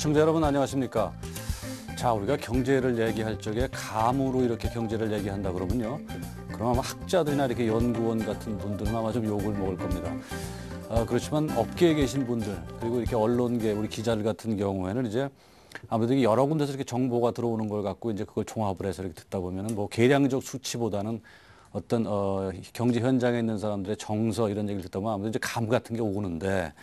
시청자 여러분 안녕하십니까? 자, 우리가 경제를 얘기할 적에 감으로 이렇게 경제를 얘기한다 그러면요. 그럼 아마 학자들이나 이렇게 연구원 같은 분들은 아마 좀 욕을 먹을 겁니다. 그렇지만 업계에 계신 분들 그리고 이렇게 언론계 우리 기자들 같은 경우에는 이제 아무래도 여러 군데서 이렇게 정보가 들어오는 걸 갖고 이제 그걸 종합을 해서 이렇게 듣다 보면은 뭐 계량적 수치보다는 어떤 경제 현장에 있는 사람들의 정서 이런 얘기를 듣다 보면 아무래도 이제 감 같은 게 오는데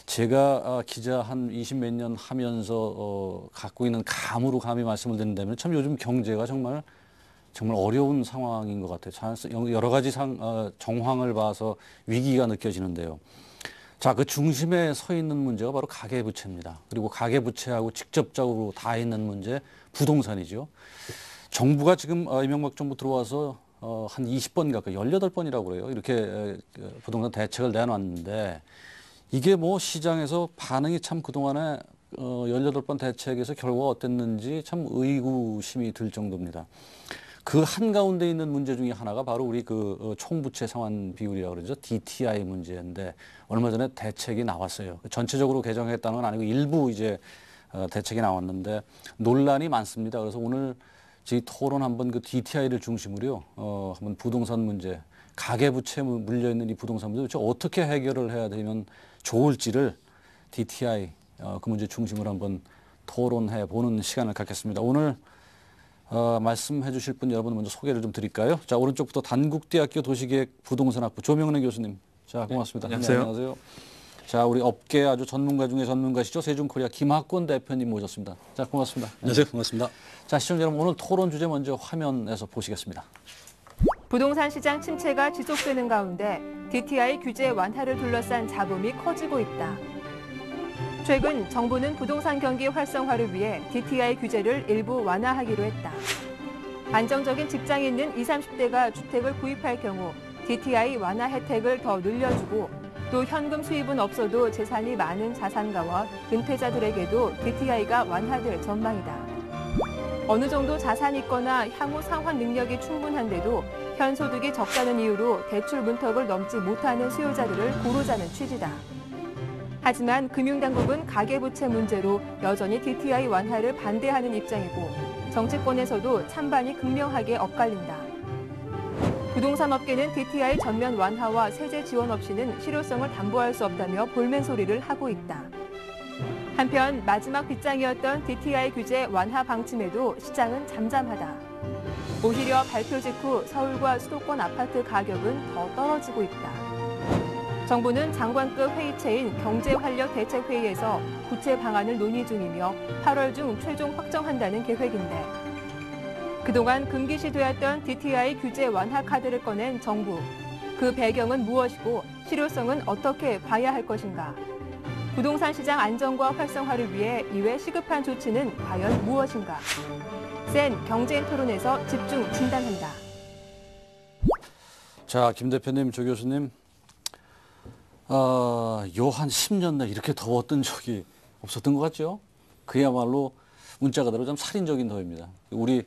제가 기자 한 20몇 년 하면서 갖고 있는 감으로 감히 말씀을 드린다면 참 요즘 경제가 정말 어려운 상황인 것 같아요. 여러 가지 정황을 봐서 위기가 느껴지는데요. 자, 그 중심에 서 있는 문제가 바로 가계부채입니다. 그리고 가계부채하고 직접적으로 다 있는 문제, 부동산이죠. 정부가 지금 이명박 정부 들어와서 한 20번 가까이, 18번이라고 그래요. 이렇게 부동산 대책을 내놨는데 이게 뭐 시장에서 반응이 참 그동안에 18번 대책에서 결과가 어땠는지 참 의구심이 들 정도입니다. 그 한가운데 있는 문제 중에 하나가 바로 우리 그 총부채 상환 비율이라고 그러죠. DTI 문제인데 얼마 전에 대책이 나왔어요. 전체적으로 개정했다는 건 아니고 일부 이제 대책이 나왔는데 논란이 많습니다. 그래서 오늘 저희 토론 한번 그 DTI를 중심으로요. 한번 부동산 문제, 가계부채 물려있는 이 부동산 문제 도대체 어떻게 해결을 해야 되면 좋을지를 DTI 그 문제 중심으로 한번 토론해 보는 시간을 갖겠습니다. 오늘 말씀해 주실 분 여러분 먼저 소개를 좀 드릴까요? 자, 오른쪽부터 단국대학교 도시계획 부동산학부 조명래 교수님. 자, 고맙습니다. 네, 안녕하세요. 네, 안녕하세요. 자, 우리 업계 아주 전문가 중에 전문가시죠. 세준코리아 김학권 대표님 모셨습니다. 자, 고맙습니다. 안녕하세요. 반갑습니다. 자, 시청자 여러분 오늘 토론 주제 먼저 화면에서 보시겠습니다. 부동산 시장 침체가 지속되는 가운데 DTI 규제 완화를 둘러싼 잡음이 커지고 있다. 최근 정부는 부동산 경기 활성화를 위해 DTI 규제를 일부 완화하기로 했다. 안정적인 직장이 있는 20, 30대가 주택을 구입할 경우 DTI 완화 혜택을 더 늘려주고 또 현금 수입은 없어도 재산이 많은 자산가와 은퇴자들에게도 DTI가 완화될 전망이다. 어느 정도 자산이 있거나 향후 상환 능력이 충분한데도 현소득이 적다는 이유로 대출 문턱을 넘지 못하는 수요자들을 고르자는 취지다. 하지만 금융당국은 가계부채 문제로 여전히 DTI 완화를 반대하는 입장이고 정치권에서도 찬반이 극명하게 엇갈린다. 부동산 업계는 DTI 전면 완화와 세제 지원 없이는 실효성을 담보할 수 없다며 볼멘 소리를 하고 있다. 한편 마지막 빗장이었던 DTI 규제 완화 방침에도 시장은 잠잠하다. 오히려 발표 직후 서울과 수도권 아파트 가격은 더 떨어지고 있다. 정부는 장관급 회의체인 경제활력대책회의에서 구체 방안을 논의 중이며 8월 중 최종 확정한다는 계획인데 그동안 금기시되었던 DTI 규제 완화 카드를 꺼낸 정부. 그 배경은 무엇이고 실효성은 어떻게 봐야 할 것인가? 부동산 시장 안정과 활성화를 위해 이외 시급한 조치는 과연 무엇인가? 센 경제인 토론에서 집중 진단한다. 자, 김 대표님, 조 교수님. 요 한 10년 내 이렇게 더웠던 적이 없었던 것 같죠? 그야말로 문자 그대로 좀 살인적인 더위입니다. 우리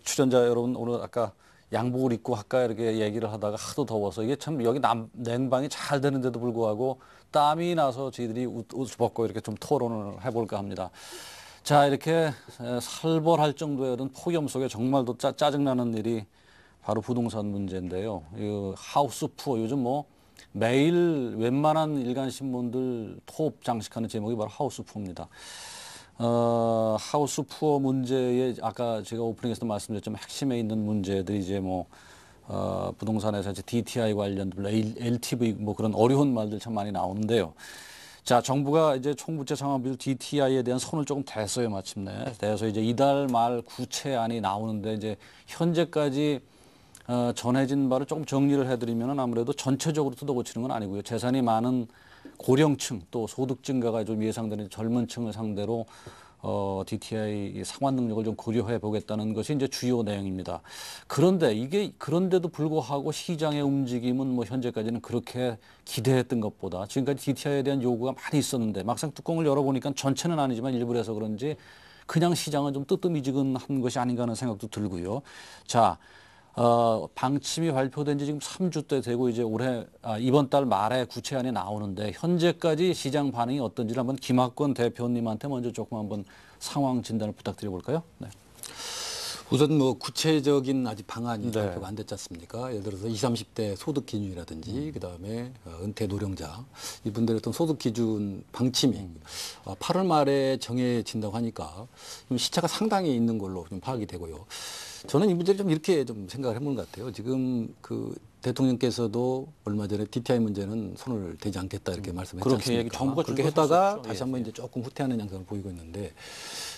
출연자 여러분 오늘 아까 양복을 입고 아까 이렇게 얘기를 하다가 하도 더워서 이게 참 여기 냉방이 잘 되는데도 불구하고 땀이 나서 저희들이 옷을 벗고 이렇게 좀 토론을 해볼까 합니다. 자, 이렇게 살벌할 정도의 어떤 폭염 속에 정말 또 짜증나는 일이 바로 부동산 문제인데요. 이 하우스 푸어 요즘 뭐 매일 웬만한 일간 신문들 톱 장식하는 제목이 바로 하우스 푸어입니다. 하우스 푸어 문제에 아까 제가 오프닝에서도 말씀드렸지만 핵심에 있는 문제들이 이제 뭐 부동산에서 이제 DTI 관련된 LTV 뭐 그런 어려운 말들 참 많이 나오는데요. 자, 정부가 이제 총부채 상환비율 DTI에 대한 손을 조금 댔어요, 마침내. 대해서 이제 이달 말 구체안이 나오는데 이제 현재까지 전해진 바를 조금 정리를 해드리면 아무래도 전체적으로 뜯어고치는 건 아니고요. 재산이 많은 고령층 또 소득 증가가 좀 예상되는 젊은 층을 상대로 DTI 상환 능력을 좀 고려해 보겠다는 것이 이제 주요 내용입니다. 그런데 그런데도 불구하고 시장의 움직임은 뭐 현재까지는 그렇게 기대했던 것보다 지금까지 DTI에 대한 요구가 많이 있었는데 막상 뚜껑을 열어보니까 전체는 아니지만 일부에서 그런지 그냥 시장은 좀 뜨뜻미지근한 것이 아닌가 하는 생각도 들고요. 자, 방침이 발표된 지 지금 3주째 되고 이제 이번 달 말에 구체안이 나오는데 현재까지 시장 반응이 어떤지를 한번 김학권 대표님한테 먼저 조금 한번 상황 진단을 부탁드려 볼까요? 네. 우선 뭐 구체적인 아직 방안이 네. 발표가 안 됐지 않습니까? 예를 들어서 20, 30대 소득 기준이라든지 그다음에 은퇴 노령자 이분들의 어떤 소득 기준 방침이 8월 말에 정해진다고 하니까 좀 시차가 상당히 있는 걸로 좀 파악이 되고요. 저는 이 문제를 좀 이렇게 좀 생각을 해보는 것 같아요. 지금 그 대통령께서도 얼마 전에 DTI 문제는 손을 대지 않겠다 이렇게 말씀했지 그렇게 않습니까? 정부가 그렇게 줄곧 했다가 섰었죠. 다시 예, 한번 예. 이제 조금 후퇴하는 양상을 보이고 있는데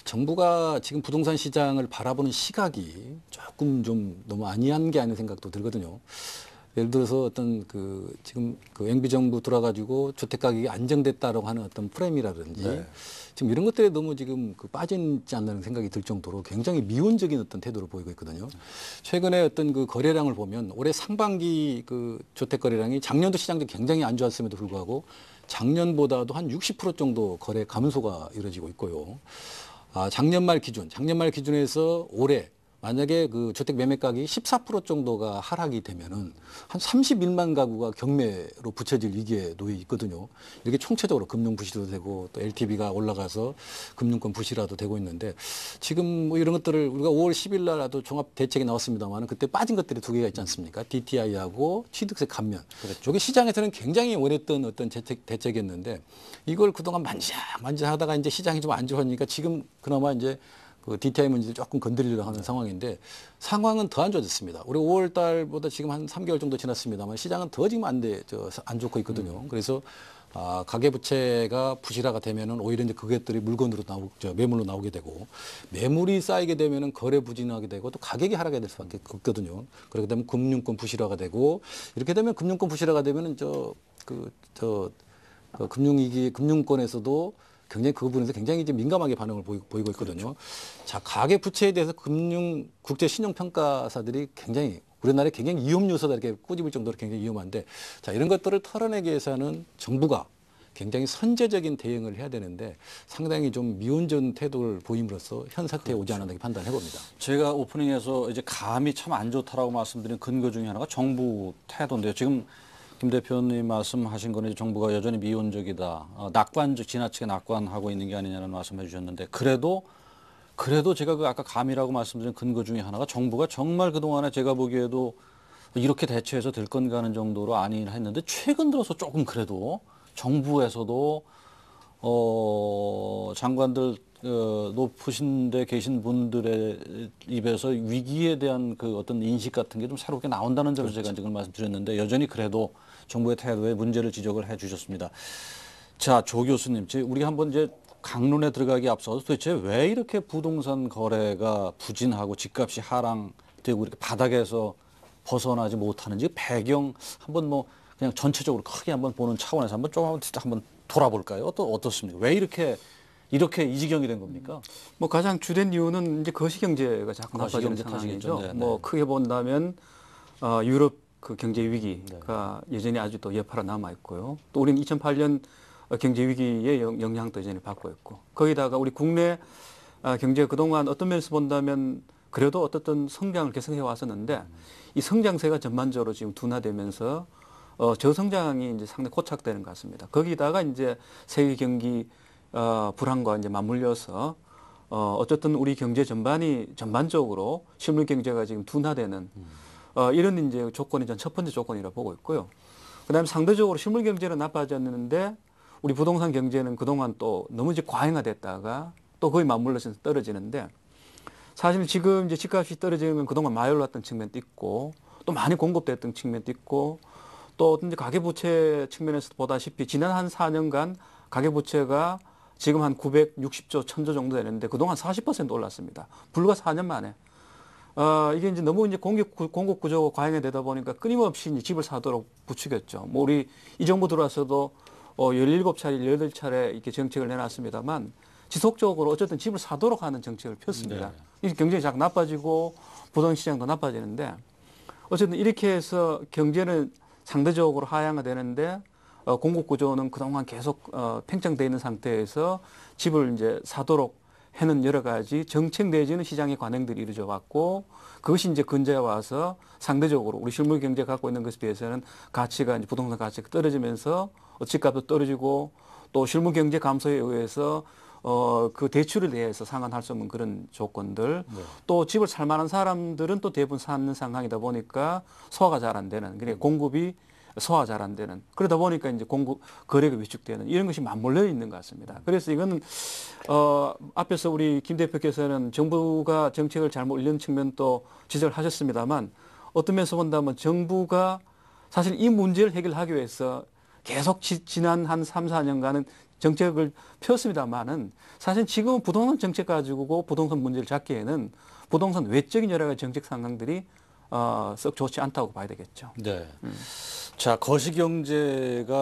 정부가 지금 부동산 시장을 바라보는 시각이 조금 좀 너무 안이한 게 아닌 생각도 들거든요. 예를 들어서 어떤 그 지금 그 MB 정부 들어가지고 주택 가격이 안정됐다라고 하는 어떤 프레임이라든지 네. 지금 이런 것들에 너무 지금 그 빠지지 않는 생각이 들 정도로 굉장히 미온적인 어떤 태도를 보이고 있거든요. 최근에 어떤 그 거래량을 보면 올해 상반기 그 주택 거래량이 작년도 시장도 굉장히 안 좋았음에도 불구하고 작년보다도 한 60% 정도 거래 감소가 이루어지고 있고요. 작년 말 기준에서 올해 만약에 그 주택 매매 가격이 14% 정도가 하락이 되면은 한 31만 가구가 경매로 붙여질 위기에 놓여 있거든요. 이렇게 총체적으로 금융 부실도 되고 또 LTV가 올라가서 금융권 부실화도 되고 있는데 지금 뭐 이런 것들을 우리가 5월 10일 날도 종합 대책이 나왔습니다만 그때 빠진 것들이 두 개가 있지 않습니까? DTI하고 취득세 감면. 그렇죠. 이게 시장에서는 굉장히 원했던 어떤 대책이었는데 이걸 그동안 만지작 하다가 이제 시장이 좀 안 좋으니까 지금 그나마 이제 그 DTI 문제를 조금 건드리려고 하는 상황인데 상황은 더 안 좋아졌습니다. 우리 5월 달보다 지금 한 3개월 정도 지났습니다만 시장은 더 지금 안 좋고 있거든요. 그래서 가계부채가 부실화가 되면은 오히려 이제 그것들이 매물로 나오게 되고 매물이 쌓이게 되면은 거래 부진하게 되고 또 가격이 하락이 될 수밖에 없거든요. 그렇게 되면 금융권 부실화가 되고 이렇게 되면 금융권 부실화가 되면은 금융권에서도 굉장히 그 부분에서 굉장히 이제 민감하게 반응을 보이고 있거든요. 그렇죠. 자, 가계 부채에 대해서 국제 신용 평가사들이 굉장히 우리나라에 굉장히 위험 요소다 이렇게 꼬집을 정도로 굉장히 위험한데 자, 이런 것들을 털어내기 위해서는 정부가 굉장히 선제적인 대응을 해야 되는데 상당히 좀 미온전 태도를 보임으로써 현 사태에 오지 않았나 판단해 봅니다. 제가 오프닝에서 이제 감이 참 안 좋다라고 말씀드린 근거 중에 하나가 정부 태도인데요. 지금 김 대표님 말씀하신 거는 이제 정부가 여전히 미온적이다, 지나치게 낙관하고 있는 게 아니냐는 말씀해 주셨는데 그래도 제가 그 아까 감이라고 말씀드린 근거 중에 하나가 정부가 정말 그동안에 제가 보기에도 이렇게 대처해서 될 건가 하는 정도로 아니긴 했는데 최근 들어서 조금 그래도 정부에서도 장관들 높으신 데 계신 분들의 입에서 위기에 대한 그 어떤 인식 같은 게 좀 새롭게 나온다는 점에서 제가 지금 말씀드렸는데 여전히 그래도 정부의 태도에 문제를 지적을 해 주셨습니다. 자, 조 교수님, 우리가 한번 이제 강론에 들어가기 앞서서 도대체 왜 이렇게 부동산 거래가 부진하고 집값이 하락되고 이렇게 바닥에서 벗어나지 못하는지 배경 한번 뭐 그냥 전체적으로 크게 한번 보는 차원에서 한번 돌아볼까요? 어떻습니까? 왜 이렇게 이 지경이 된 겁니까? 뭐 가장 주된 이유는 이제 거시경제가 자꾸 나빠지는 거시경제 탓이겠죠. 상황이죠. 네, 뭐 네. 크게 본다면 유럽 그 경제 위기가 여전히 아주 또 여파로 남아 있고요. 또 우리는 2008년 경제 위기의 영향도 여전히 받고 있고 거기다가 우리 국내 경제가 그동안 어떤 면에서 본다면 그래도 어떻든 성장을 계속해 왔었는데 이 성장세가 전반적으로 지금 둔화되면서 저성장이 이제 상당히 고착되는 것 같습니다. 거기다가 이제 세계 경기 불황과 이제 맞물려서 어쨌든 우리 경제 전반적으로 실물 경제가 지금 둔화되는 이런 이제 조건이 전 첫 번째 조건이라고 보고 있고요. 그다음에 상대적으로 실물 경제는 나빠졌는데 우리 부동산 경제는 그동안 또 너무 이제 과잉화됐다가 또 거의 맞물려서 떨어지는데 사실 지금 이제 집값이 떨어지는 건 그동안 많이 올랐던 측면도 있고 또 많이 공급됐던 측면도 있고 또 이제 가계부채 측면에서 보다시피 지난 한 4년간 가계부채가 지금 한 960조, 1000조 정도 되는데 그동안 40% 올랐습니다. 불과 4년 만에. 이게 이제 너무 이제 공급 구조가 과잉되다 보니까 끊임없이 이제 집을 사도록 부추겼죠. 뭐 우리 이 정부 들어와서도 17차례, 18차례 이렇게 정책을 내놨습니다만 지속적으로 어쨌든 집을 사도록 하는 정책을 폈습니다. 네. 이 경제가 자꾸 나빠지고 부동 시장도 나빠지는데 어쨌든 이렇게 해서 경제는 상대적으로 하향화되는데 공급 구조는 그동안 계속 팽창되어 있는 상태에서 집을 이제 사도록 해는 여러 가지 정책 내지는 시장의 관행들이 이루어져 왔고 그것이 이제 근저에 와서 상대적으로 우리 실물 경제가 갖고 있는 것에 비해서는 가치가 이제 부동산 가치가 떨어지면서 집값도 떨어지고 또 실물 경제 감소에 의해서 그 대출에 대해서 상환할 수 없는 그런 조건들 또 집을 살 만한 사람들은 또 대부분 사는 상황이다 보니까 소화가 잘 안 되는 그러니까 공급이 소화 잘 안 되는 그러다 보니까 이제 거래가 위축되는 이런 것이 맞물려 있는 것 같습니다. 그래서 이거는 앞에서 우리 김 대표께서는 정부가 정책을 잘못 이런 측면도 지적을 하셨습니다만 어떤 면에서 본다면 정부가 사실 이 문제를 해결하기 위해서 계속 지난 한 3, 4년간은 정책을 폈습니다만은 사실 지금은 부동산 정책 가지고 부동산 문제를 잡기에는 부동산 외적인 여러 가지 정책 상황들이 썩 좋지 않다고 봐야 되겠죠. 네. 자, 거시경제가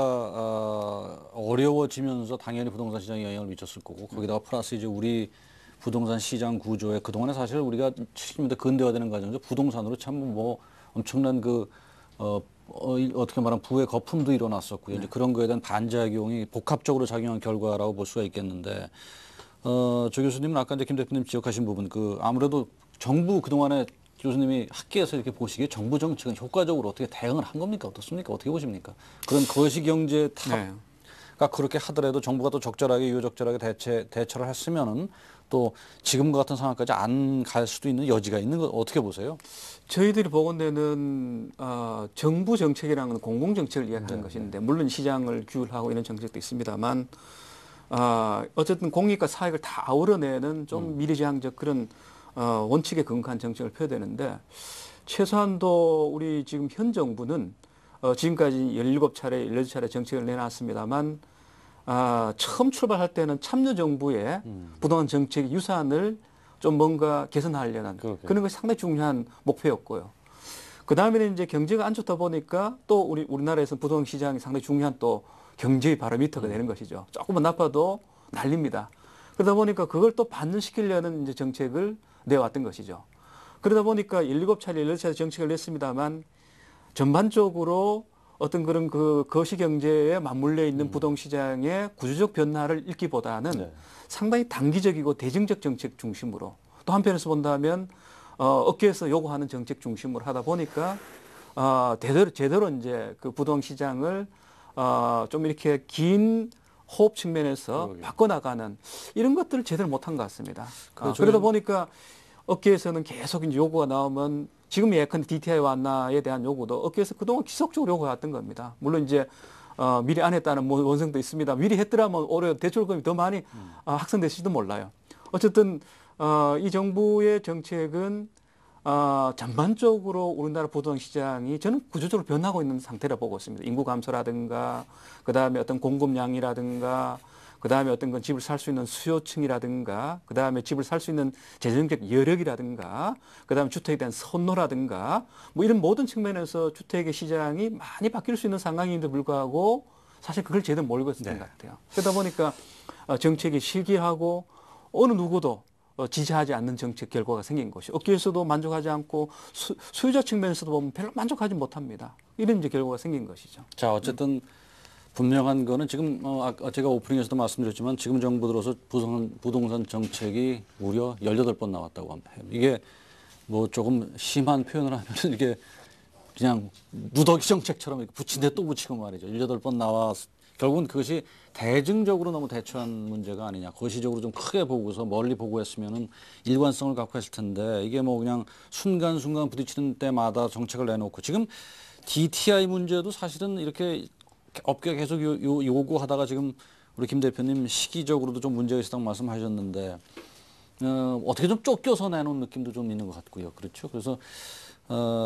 어려워지면서 당연히 부동산 시장에 영향을 미쳤을 거고 거기다가 플러스 이제 우리 부동산 시장 구조에 그동안에 사실 우리가 70년대 근대화되는 과정에서 부동산으로 참 뭐 엄청난 어떻게 말하면 부의 거품도 일어났었고요. 이제 그런 거에 대한 반작용이 복합적으로 작용한 결과라고 볼 수가 있겠는데 조 교수님은 아까 이제 김 대표님 지적하신 부분 아무래도 정부 그동안에 교수님이 학계에서 이렇게 보시기에 정부 정책은 효과적으로 어떻게 대응을 한 겁니까? 어떻습니까? 어떻게 보십니까? 그런 거시경제 탑가 그렇게 하더라도 정부가 또 적절하게 유효적절하게 대처를 했으면은 또 지금과 같은 상황까지 안 갈 수도 있는 여지가 있는 거 어떻게 보세요? 저희들이 보건대는 정부 정책이라는 건 공공정책을 이야기하는 것인데 물론 시장을 규율하고 이런 정책도 있습니다만 어쨌든 공익과 사익을 다 아우러내는 좀 미래지향적 그런 원칙에 근거한 정책을 펴야 되는데 최소한도 우리 지금 현 정부는 지금까지 17차례, 18차례 정책을 내놨습니다만 처음 출발할 때는 참여정부의 부동산 정책 유산을 좀 뭔가 개선하려는 그런 것이 상당히 중요한 목표였고요. 그 다음에는 이제 경제가 안 좋다 보니까 또 우리나라에서 부동산 시장이 상당히 중요한 또 경제의 바로미터가 되는 것이죠. 조금만 나빠도 난립니다. 그러다 보니까 그걸 또 반전시키려는 이제 정책을 내왔던 것이죠. 그러다 보니까 17차례, 18차례 정책을 냈습니다만 전반적으로 어떤 그런 거시경제에 맞물려 있는 부동시장의 구조적 변화를 읽기보다는 상당히 단기적이고 대중적 정책 중심으로 또 한편에서 본다면 업계에서 요구하는 정책 중심으로 하다 보니까 제대로 이제 그 부동시장을 좀 이렇게 긴 호흡 측면에서 바꿔나가는 이런 것들을 제대로 못한 것 같습니다. 그러다 보니까 업계에서는 계속 이제 요구가 나오면 지금 예컨대 DTI 완화에 대한 요구도 업계에서 그동안 지속적으로 요구해왔던 겁니다. 물론 이제 미리 안 했다는 원성도 있습니다. 미리 했더라면 올해 대출금이 더 많이 확산됐을지도 몰라요. 어쨌든 이 정부의 정책은 전반적으로 우리나라 부동산 시장이 저는 구조적으로 변하고 있는 상태라 보고 있습니다. 인구 감소라든가 그다음에 어떤 공급량이라든가 그다음에 어떤 건 집을 살 수 있는 수요층이라든가 그다음에 집을 살 수 있는 재정적 여력이라든가 그다음에 주택에 대한 선호라든가 뭐 이런 모든 측면에서 주택의 시장이 많이 바뀔 수 있는 상황인데 불구하고 사실 그걸 제대로 모르고 있었던 것 같아요. 그러다 보니까 정책이 실기하고 어느 누구도 지지하지 않는 정책 결과가 생긴 것이 업계에서도 만족하지 않고 수요자 측면에서도 보면 별로 만족하지 못합니다. 이런 이제 결과가 생긴 것이죠. 자, 어쨌든 분명한 거는 지금 제가 오프닝에서도 말씀드렸지만 지금 정부 들어서 부동산 정책이 무려 18번 나왔다고 합니다. 이게 뭐 조금 심한 표현을 하면 이게 그냥 누더기 정책처럼 이렇게 붙인데 또 붙이고 말이죠. 18번 나와 결국은 그것이 대증적으로 너무 대처한 문제가 아니냐. 거시적으로 좀 크게 보고서 멀리 보고 했으면은 일관성을 갖고 했을 텐데 이게 뭐 그냥 순간순간 부딪히는 때마다 정책을 내놓고 지금 DTI 문제도 사실은 이렇게 업계가 계속 요구하다가 지금 우리 김 대표님 시기적으로도 좀 문제가 있었다고 말씀하셨는데 어떻게 좀 쫓겨서 내놓은 느낌도 좀 있는 것 같고요. 그렇죠. 그래서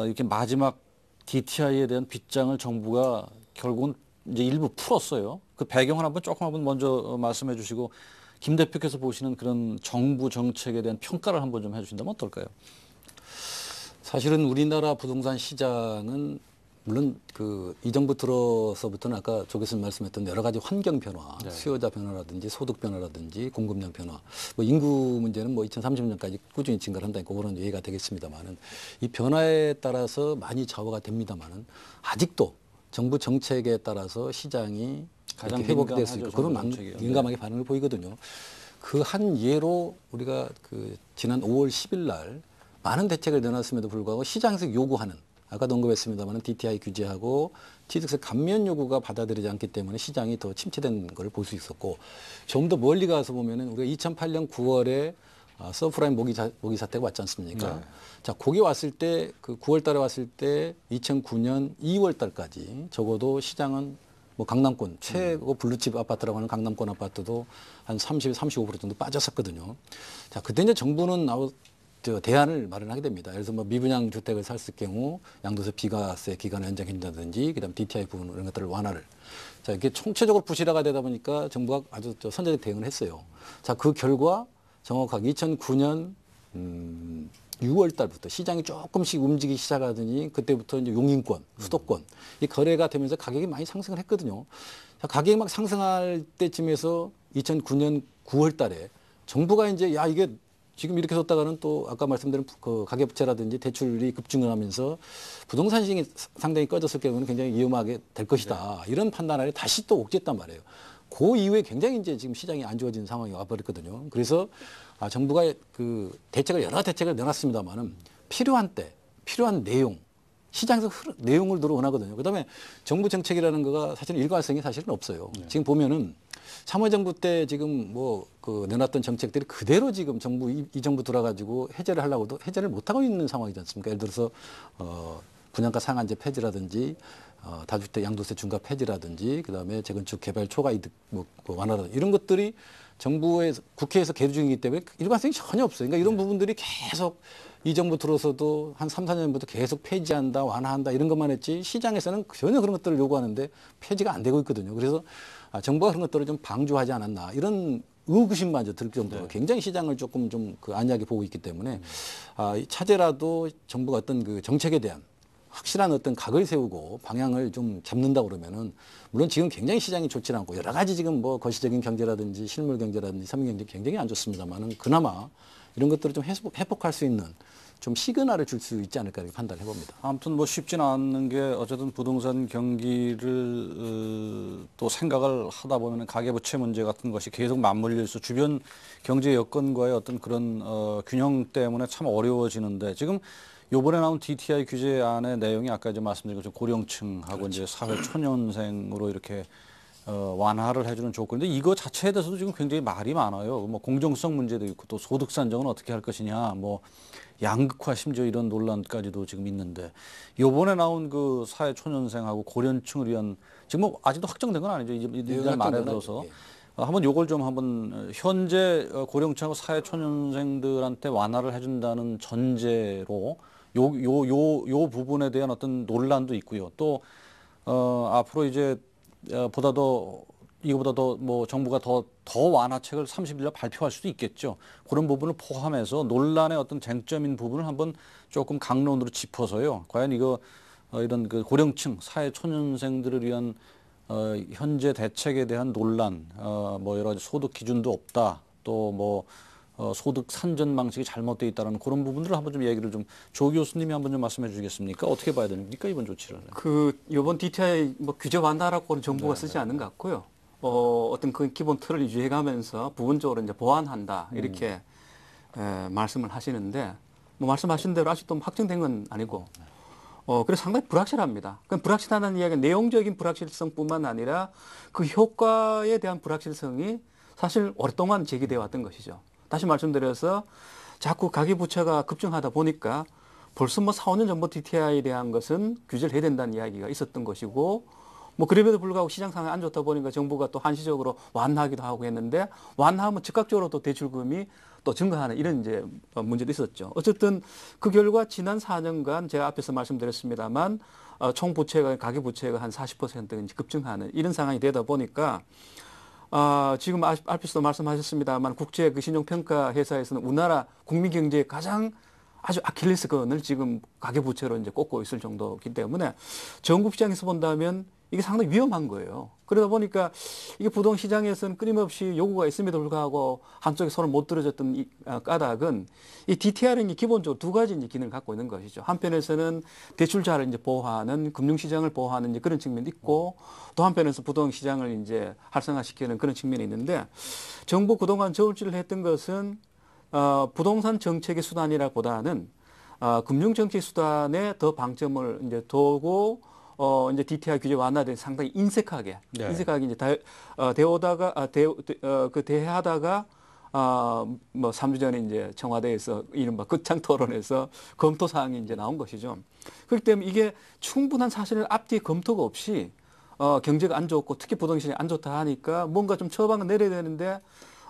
이렇게 마지막 DTI에 대한 빗장을 정부가 결국은 이제 일부 풀었어요. 그 배경을 한번 먼저 말씀해 주시고 김 대표께서 보시는 그런 정부 정책에 대한 평가를 한번 좀 해주신다면 어떨까요? 사실은 우리나라 부동산 시장은 물론 이 정부 들어서부터는 아까 조 교수님 말씀했던 여러 가지 환경 변화, 수요자 변화라든지 소득 변화라든지 공급량 변화, 뭐 인구 문제는 뭐 2030년까지 꾸준히 증가를 한다니까 그런 얘기가 되겠습니다만은 이 변화에 따라서 많이 좌우가 됩니다만은 아직도 정부 정책에 따라서 시장이 가장 회복될 수 있고 그런 정부 정책이요. 민감하게 반응을 보이거든요. 그 한 예로 우리가 그 지난 5월 10일 날 많은 대책을 내놨음에도 불구하고 시장에서 요구하는 아까도 언급했습니다만 DTI 규제하고 취득세 감면 요구가 받아들이지 않기 때문에 시장이 더 침체된 걸 볼 수 있었고 좀 더 멀리 가서 보면은 우리가 2008년 9월에 서프라임 모기 사태가 왔지 않습니까? 네. 자, 거기 왔을 때 그 9월 달에 왔을 때 2009년 2월 달까지 적어도 시장은 뭐 강남권 최고 블루칩 아파트라고 하는 강남권 아파트도 한 30, 35% 정도 빠졌었거든요. 자, 그때 이제 정부는 대안을 마련하게 됩니다. 예를 들어서 뭐 미분양 주택을 샀을 경우 양도세 비과세 기간을 연장해준다든지 그다음 DTI 부분 이런 것들을 완화를. 자, 이게 총체적으로 부실화가 되다 보니까 정부가 아주 선제적 대응을 했어요. 자, 그 결과 정확하게 2009년 6월 달부터 시장이 조금씩 움직이기 시작하더니 그때부터 이제 용인권, 수도권 이 거래가 되면서 가격이 많이 상승을 했거든요. 자, 가격이 막 상승할 때쯤에서 2009년 9월 달에 정부가 이제 야 이게 지금 이렇게 뒀다가는 또 아까 말씀드린 그 가계부채라든지 대출이 급증을 하면서 부동산 시장이 상당히 꺼졌을 경우는 굉장히 위험하게 될 것이다. 이런 판단을 다시 또 옥죄했단 말이에요. 그 이후에 굉장히 이제 지금 시장이 안 좋아진 상황이 와버렸거든요. 그래서 정부가 그 여러 대책을 내놨습니다만은 필요한 때, 필요한 내용, 시장에서 내용을 들어 원하거든요. 그다음에 정부 정책이라는 거가 사실은 일관성이 사실은 없어요. 지금 보면은 참여정부 때 지금 뭐 그 내놨던 정책들이 그대로 지금 정부 이 정부 들어가지고 해제를 하려고도 해제를 못 하고 있는 상황이지 않습니까? 예를 들어서 분양가 상한제 폐지라든지 다주택 양도세 중과 폐지라든지 그다음에 재건축 개발 초과 이득 뭐 완화라든지 이런 것들이 정부에서 국회에서 계류 중이기 때문에 일관성이 전혀 없어요. 그러니까 이런 부분들이 계속 이 정부 들어서도 한 3, 4년부터 계속 폐지한다, 완화한다 이런 것만 했지 시장에서는 전혀 그런 것들을 요구하는데 폐지가 안 되고 있거든요. 그래서 정부가 그런 것들을 좀 방조하지 않았나 이런 의구심마저 들 정도로 굉장히 시장을 조금 좀 그 안이하게 보고 있기 때문에 차제라도 정부가 어떤 그 정책에 대한 확실한 어떤 각을 세우고 방향을 좀 잡는다 그러면은 물론 지금 굉장히 시장이 좋지 않고 여러 가지 지금 뭐 거시적인 경제라든지 실물 경제라든지 서민 경제 굉장히 안 좋습니다만은 그나마 이런 것들을 좀 회복할 수 있는 좀 시그널을 줄 수 있지 않을까 이렇게 판단해 봅니다. 아무튼 뭐 쉽지는 않는 게 어쨌든 부동산 경기를 또 생각을 하다 보면 가계부채 문제 같은 것이 계속 맞물려서 주변 경제 여건과의 어떤 그런 균형 때문에 참 어려워지는데 지금 요번에 나온 DTI 규제안의 내용이 아까 이제 말씀드린 것처럼 고령층하고 그렇죠. 이제 사회 초년생으로 이렇게 완화를 해주는 조건인데 이거 자체에 대해서도 지금 굉장히 말이 많아요. 뭐 공정성 문제도 있고 또 소득 산정은 어떻게 할 것이냐, 뭐 양극화 심지어 이런 논란까지도 지금 있는데 요번에 나온 그 사회 초년생하고 고령층을 위한 지금 뭐 아직도 확정된 건 아니죠. 이달 말에 들어서 한번 요걸 좀 한번 현재 고령층하고 사회 초년생들한테 완화를 해준다는 전제로 요 부분에 대한 어떤 논란도 있고요. 또 앞으로 이제 보다 더 이거보다 더 뭐 정부가 더 완화책을 30일 날 발표할 수도 있겠죠. 그런 부분을 포함해서 논란의 어떤 쟁점인 부분을 한번 조금 강론으로 짚어서요. 과연 이거 이런 그 고령층 사회 초년생들을 위한 현재 대책에 대한 논란, 뭐 여러 가지 소득 기준도 없다. 또 뭐 소득 산전 방식이 잘못되어 있다는 그런 부분들을 한번 좀 얘기를 좀 조 교수님이 한번 좀 말씀해 주시겠습니까? 어떻게 봐야 됩니까 이번 조치를? 그 이번 DTI 뭐 규제 완화라고는 정부가 쓰지 않은 것 같고요. 어떤 그 기본 틀을 유지해가면서 부분적으로 이제 보완한다 이렇게 말씀을 하시는데 뭐 말씀하신 대로 아직도 확정된 건 아니고 그래서 상당히 불확실합니다. 그럼 불확실하다는 이야기는 내용적인 불확실성뿐만 아니라 그 효과에 대한 불확실성이 사실 오랫동안 제기되어 왔던 것이죠. 다시 말씀드려서 자꾸 가계부채가 급증하다 보니까 벌써 뭐 4, 5년 전부터 DTI에 대한 것은 규제를 해야 된다는 이야기가 있었던 것이고 뭐 그럼에도 불구하고 시장 상황이 안 좋다 보니까 정부가 또 한시적으로 완화하기도 하고 했는데 완화하면 즉각적으로 또 대출금이 또 증가하는 이런 이제 문제도 있었죠. 어쨌든 그 결과 지난 4년간 제가 앞에서 말씀드렸습니다만 총 부채가 가계부채가 한 40% 급증하는 이런 상황이 되다 보니까 지금 앞에서도 말씀하셨습니다만 국제 그 신용평가 회사에서는 우리나라 국민 경제에 가장 아주 아킬레스건을 지금 가계부채로 이제 꼽고 있을 정도이기 때문에 전국 시장에서 본다면 이게 상당히 위험한 거예요. 그러다 보니까 이게 부동시장에서는 끊임없이 요구가 있음에도 불구하고 한쪽에 손을 못 들어줬던 이 까닭은 이 DTR은 기본적으로 두 가지 이제 기능을 갖고 있는 것이죠. 한편에서는 대출자를 이제 보호하는 금융시장을 보호하는 이제 그런 측면이 있고 또 한편에서 부동시장을 이제 활성화시키는 그런 측면이 있는데 정부 그동안 저울질을 했던 것은 부동산 정책의 수단이라보다는 금융 정책 수단에 더 방점을 이제 두고 이제 DTI 규제 완화된 상당히 인색하게 이제 대하다가 뭐 3주 전에 이제 청와대에서 이른바 끝장 토론에서 검토 사항이 이제 나온 것이죠. 그렇기 때문에 이게 충분한 사실을 앞뒤에 검토가 없이 경제가 안 좋고 특히 부동산이 안 좋다 하니까 뭔가 좀 처방을 내려야 되는데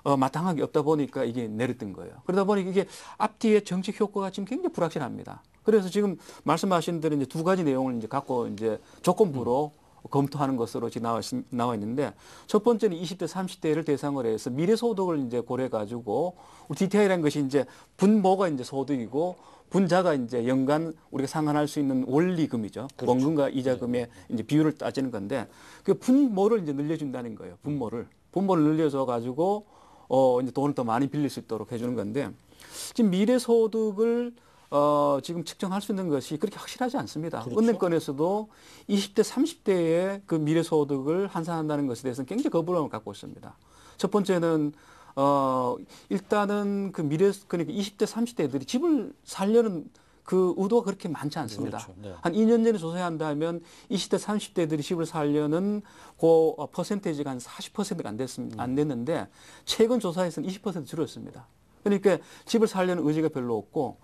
마땅하게 없다 보니까 이게 내렸던 거예요. 그러다 보니 이게 앞뒤의 정책 효과가 지금 굉장히 불확실합니다. 그래서 지금 말씀하신 대로 이제 두 가지 내용을 이제 갖고 이제 조건부로 검토하는 것으로 지금 나와 있는데 첫 번째는 20대, 30대를 대상으로 해서 미래 소득을 이제 고려해 가지고 우리 DTI라는 것이 이제 분모가 이제 소득이고 분자가 이제 연간 우리가 상환할 수 있는 원리금이죠. 그렇죠. 원금과 이자금의 이제 비율을 따지는 건데 그 분모를 이제 늘려준다는 거예요. 분모를 늘려줘 가지고 이제 돈을 더 많이 빌릴 수 있도록 해주는 건데 지금 미래 소득을 지금 측정할 수 있는 것이 그렇게 확실하지 않습니다. 그렇죠. 은행권에서도 20대, 30대의 그 미래 소득을 환산한다는 것에 대해서는 굉장히 거부감을 갖고 있습니다. 첫 번째는 일단은 그 그러니까 20대, 30대들이 집을 살려는 그 의도가 그렇게 많지 않습니다. 그렇죠. 네. 한 2년 전에 조사한다면 20대, 30대들이 집을 살려는 그 퍼센테이지가 한 40%가 안 됐는데 최근 조사에서는 20% 줄었습니다. 그러니까 집을 살려는 의지가 별로 없고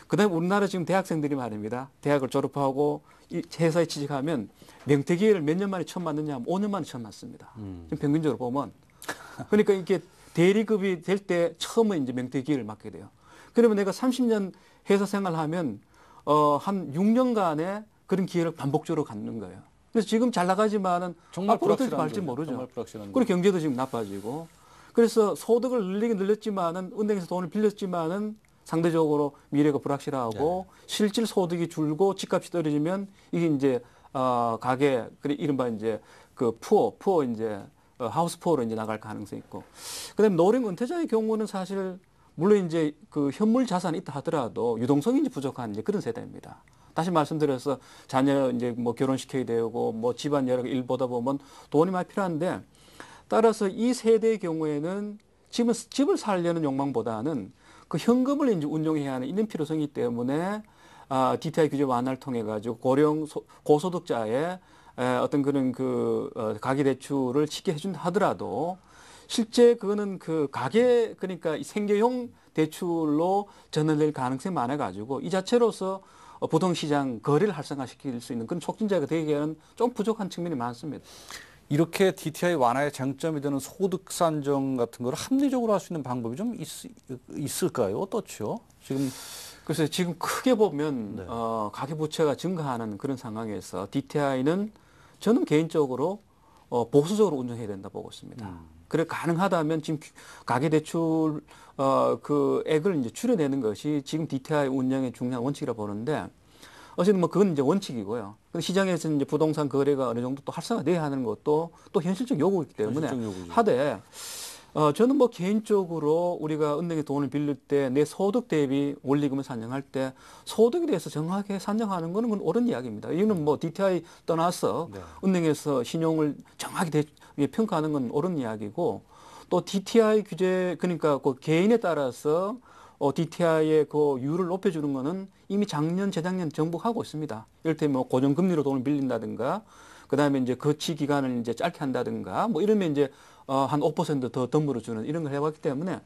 그다음에 우리나라 지금 대학생들이 말입니다. 대학을 졸업하고 이 회사에 취직하면 명퇴기회를 몇 년 만에 처음 맞느냐 하면 5년 만에 처음 맞습니다. 지금 평균적으로 보면. 그러니까 이게 대리급이 될 때 처음에 이제 명퇴기회를 맞게 돼요. 그러면 내가 30년 회사 생활하면 한 6년간의 그런 기회를 반복적으로 갖는 거예요. 그래서 지금 잘 나가지만은 앞으로 어떻게 갈지 모르죠. 그리고 경제도 지금 나빠지고. 그래서 소득을 늘리긴 늘렸지만은 은행에서 돈을 빌렸지만은 상대적으로 미래가 불확실하고 실질 소득이 줄고 집값이 떨어지면 이게 이제 가계 그래 이른바 이제 그 푸어 이제 하우스 푸어로 이제 나갈 가능성이 있고. 그다음에 노령 은퇴자의 경우는 사실 물론 이제 그 현물 자산이 있다 하더라도 유동성이 이제 부족한 이제 그런 세대입니다. 다시 말씀드려서 자녀 이제 뭐 결혼시켜야 되고 뭐 집안 여러 일 보다 보면 돈이 많이 필요한데 따라서 이 세대의 경우에는 집을 살려는 욕망보다는 그 현금을 이제 운용해야 하는 이런 필요성이 있기 때문에 DTI 규제 완화를 통해 가지고 고소득자의 어떤 그런 그 가계 대출을 쉽게 해준다 하더라도 실제 그거는 그 가계 그러니까 생계용 대출로 전환될 가능성이 많아 가지고 이 자체로서 부동시장 거래를 활성화시킬 수 있는 그런 촉진제가 되기에는 좀 부족한 측면이 많습니다. 이렇게 DTI 완화의 쟁점이 되는 소득 산정 같은 걸 합리적으로 할 수 있는 방법이 좀 있을까요? 어떻죠? 글쎄 지금 크게 보면 가계부채가 증가하는 그런 상황에서 DTI는 저는 개인적으로 보수적으로 운영해야 된다 보고 있습니다. 그래 가능하다면 지금 가계대출 그 액을 이제 줄여내는 것이 지금 DTI 운영의 중요한 원칙이라 보는데 어쨌든 뭐 그건 이제 원칙이고요. 근데 시장에서 이제 부동산 거래가 어느 정도 또 활성화돼야 하는 것도 또 현실적 요구이기 때문에 하되 저는 뭐 개인적으로 우리가 은행에 돈을 빌릴 때 내 소득 대비 원리금을 산정할 때 소득에 대해서 정확하게 산정하는 거는 그건 옳은 이야기입니다. 이거는 뭐 DTI 떠나서 은행에서 신용을 정확히 평가하는 건 옳은 이야기고 또 DTI 규제 그러니까 그 개인에 따라서 DTI의 그 이율을 높여주는 거는 이미 작년, 재작년 정부가 하고 있습니다. 이를테면 뭐 고정금리로 돈을 빌린다든가, 그 다음에 이제 거치 기간을 이제 짧게 한다든가, 뭐 이러면 이제 한 5% 더 덤으로 주는 이런 걸 해왔기 때문에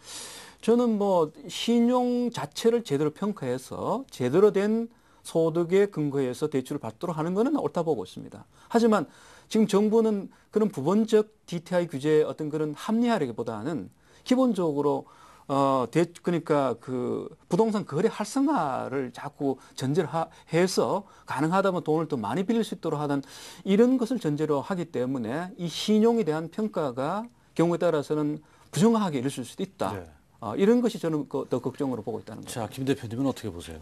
저는 뭐 신용 자체를 제대로 평가해서 제대로 된 소득에 근거해서 대출을 받도록 하는 거는 옳다 보고 있습니다. 하지만 지금 정부는 그런 부분적 DTI 규제의 어떤 그런 합리화라기보다는 기본적으로 그러니까 그 부동산 거래 활성화를 자꾸 전제로 해서 가능하다면 돈을 더 많이 빌릴 수 있도록 하는 이런 것을 전제로 하기 때문에 이 신용에 대한 평가가 경우에 따라서는 부정하게 이룰 수도 있다. 네. 이런 것이 저는 더 걱정으로 보고 있다는 거죠. 자, 김 대표님은 어떻게 보세요?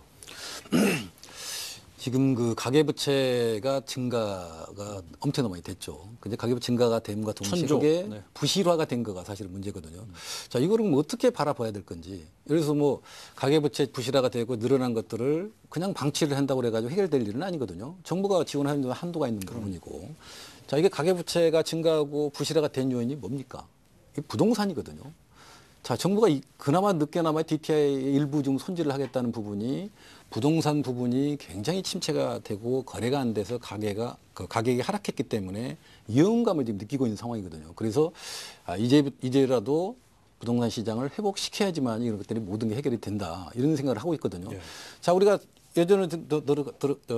지금 그 가계부채가 증가가 엄청나게 많이 됐죠. 근데 가계부 증가가 됨과 동시에 천조. 그게 네. 부실화가 된 거가 사실은 문제거든요. 자, 이거를 뭐 어떻게 바라봐야 될 건지. 예를 들어서 뭐 가계부채 부실화가 되고 늘어난 것들을 그냥 방치를 한다고 그래가지고 해결될 일은 아니거든요. 정부가 지원하는 데는 한도가 있는 부분이고. 자, 이게 가계부채가 증가하고 부실화가 된 요인이 뭡니까? 이게 부동산이거든요. 자, 정부가 그나마 늦게나마 DTI 일부 좀 손질을 하겠다는 부분이 부동산 부분이 굉장히 침체가 되고 거래가 안 돼서 가격이 하락했기 때문에 위험감을 지금 느끼고 있는 상황이거든요. 그래서 이제라도 부동산 시장을 회복시켜야지만 이런 것들이 모든 게 해결이 된다. 이런 생각을 하고 있거든요. 예. 자, 우리가 예전에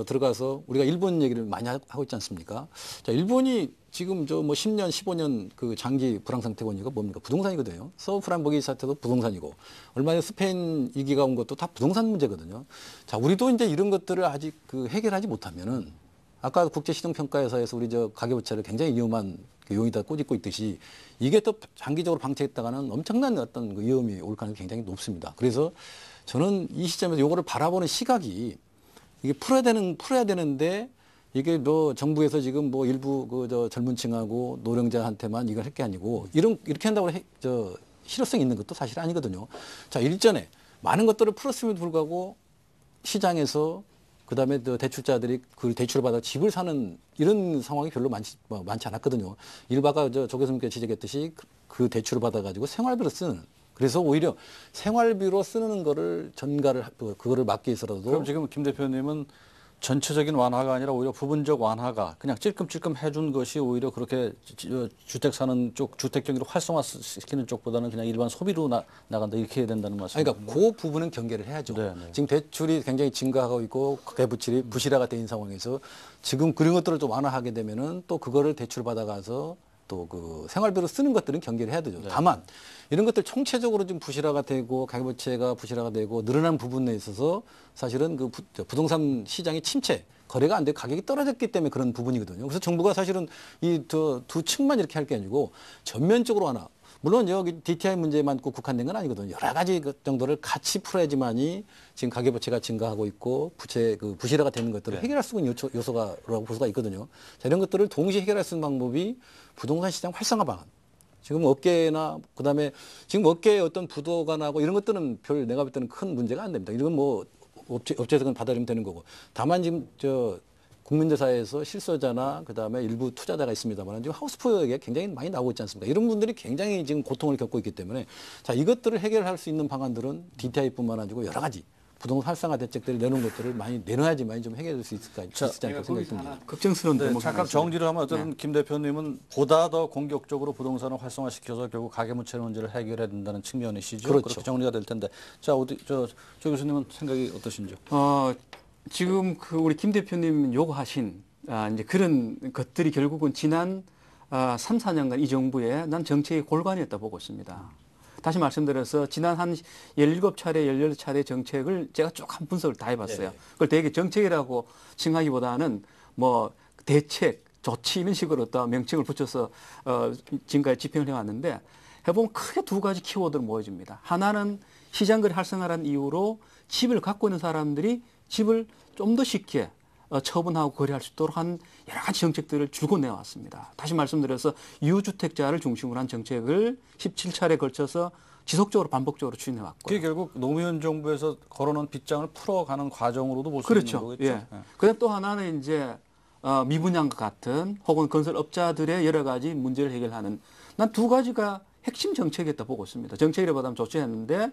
들어가서 우리가 일본 얘기를 많이 하고 있지 않습니까? 자, 일본이 지금 저 뭐 10년, 15년 그 장기 불황 상태 원인가 뭡니까? 부동산이거든요. 서브프라임 모기지 사태도 부동산이고 얼마 전에 스페인 위기가 온 것도 다 부동산 문제거든요. 자, 우리도 이제 이런 것들을 아직 그 해결하지 못하면은 아까 국제시장평가회사에서 우리 저 가계부채를 굉장히 위험한 그 요인에다 꼬집고 있듯이 이게 또 장기적으로 방치했다가는 엄청난 어떤 그 위험이 올 가능성이 굉장히 높습니다. 그래서 저는 이 시점에서 요거를 바라보는 시각이 이게 풀어야 되는데 이게 뭐 정부에서 지금 뭐 일부 그 저 젊은 층하고 노령자한테만 이걸 할 게 아니고 이렇게 한다고 실효성 있는 것도 사실 아니거든요. 자, 일전에 많은 것들을 풀었음에도 불구하고 시장에서 그다음에 또 대출자들이 그 대출을 받아 집을 사는 이런 상황이 별로 많지 않았거든요. 일바가 조교수님께서 지적했듯이 그 대출을 받아가지고 생활비로 쓰는. 그래서 오히려 생활비로 쓰는 거를 그거를 막기 위해서라도. 그럼 지금 김 대표님은 전체적인 완화가 아니라 오히려 부분적 완화가 그냥 찔끔찔끔 해준 것이 오히려 그렇게 주택 사는 쪽, 주택 경기를 활성화시키는 쪽보다는 그냥 일반 소비로 나간다 이렇게 해야 된다는 말씀이죠. 그러니까 그 부분은 경계를 해야죠. 네, 네. 지금 대출이 굉장히 증가하고 있고 가계부채이 부실화가 된 상황에서 지금 그런 것들을 좀 완화하게 되면은 또 그거를 대출 받아가서 또 그 생활비로 쓰는 것들은 경계를 해야 되죠. 네. 다만 이런 것들 총체적으로 좀 부실화가 되고 가계부채가 부실화가 되고 늘어난 부분에 있어서 사실은 그 부동산 시장의 침체, 거래가 안 되고 가격이 떨어졌기 때문에 그런 부분이거든요. 그래서 정부가 사실은 이 두 층만 이렇게 할 게 아니고 전면적으로 하나. 물론 여기 DTI 문제만 꼭 국한된 건 아니거든요. 여러 가지 그 정도를 같이 풀어야지만이 지금 가계부채가 증가하고 있고 부실화가 되는 것들을 네. 해결할 수 있는 요소라고 볼 수가 있거든요. 자, 이런 것들을 동시에 해결할 수 있는 방법이 부동산 시장 활성화 방안. 지금 업계나 그다음에 지금 업계의 어떤 부도가 나고 이런 것들은 내가 볼 때는 큰 문제가 안 됩니다. 이건 뭐 업체에서 받아들이면 되는 거고. 다만 지금 국민대사에서 실소자나 그다음에 일부 투자자가 있습니다만 지금 하우스포에게 굉장히 많이 나오고 있지 않습니까? 이런 분들이 굉장히 지금 고통을 겪고 있기 때문에 자, 이것들을 해결할 수 있는 방안들은 DTI뿐만 아니고 여러 가지 부동산 활성화 대책들을 내놓은 것들을 많이 내놔야지만 좀 해결될 수 있지 않을까 생각이 듭니다. 걱정스러운 네, 대목이 잠깐 하나 있어요. 정리를 하면 어쨌든 김 대표님은 보다 더 공격적으로 부동산을 활성화시켜서 결국 가계부채 문제를 해결해야 된다는 측면이시죠. 그렇죠. 그렇게 정리가 될 텐데. 자, 조 교수님은 생각이 어떠신지요? 지금 우리 김 대표님 요구하신 이제 그런 것들이 결국은 지난 3, 4년간 이 정부의 난 정책의 골반이었다 보고 있습니다. 다시 말씀드려서 지난 한 17차례, 18차례 정책을 제가 쭉 한 분석을 다 해봤어요. 네. 그걸 되게 정책이라고 칭하기보다는 뭐 대책, 조치 이런 식으로 또 명칭을 붙여서 지금까지 집행을 해왔는데 해보면 크게 두 가지 키워드로 모여집니다. 하나는 시장거래 활성화라는 이유로 집을 갖고 있는 사람들이 집을 좀 더 쉽게 처분하고 거래할 수 있도록 한 여러 가지 정책들을 줄곧 내왔습니다. 다시 말씀드려서 유주택자를 중심으로 한 정책을 17차례 걸쳐서 지속적으로 반복적으로 추진해왔고요. 그게 결국 노무현 정부에서 걸어놓은 빗장을 풀어가는 과정으로도 볼 수 그렇죠. 있는 거겠죠. 예. 그다음 또 하나는 이제 미분양과 같은 혹은 건설업자들의 여러 가지 문제를 해결하는 난 두 가지가 핵심 정책이었다 보고 있습니다. 정책이라보다는 조치했는데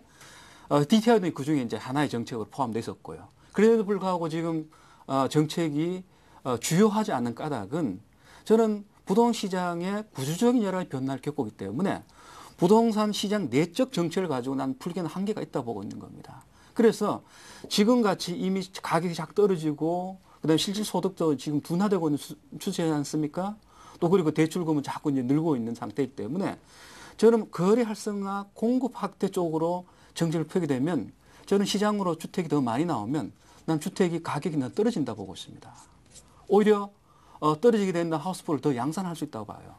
DTI도 그중에 이제 하나의 정책으로 포함되어 있었고요. 그래도 불구하고 지금 정책이 주요하지 않는 까닭은 저는 부동산 시장의 구조적인 여러 가지 변화를 겪고 있기 때문에 부동산 시장 내적 정책을 가지고 난 풀기는 한계가 있다 보고 있는 겁니다. 그래서 지금같이 이미 가격이 작 떨어지고 그다음에 실질 소득도 지금 둔화되고 있는 추세지 않습니까? 또 그리고 대출금은 자꾸 이제 늘고 있는 상태이기 때문에 저는 거래 활성화, 공급 확대 쪽으로 정책을 펴게 되면 저는 시장으로 주택이 더 많이 나오면 난 주택이 가격이 떨어진다 보고 있습니다. 오히려 떨어지게 된다면 하우스풀을 더 양산할 수 있다고 봐요.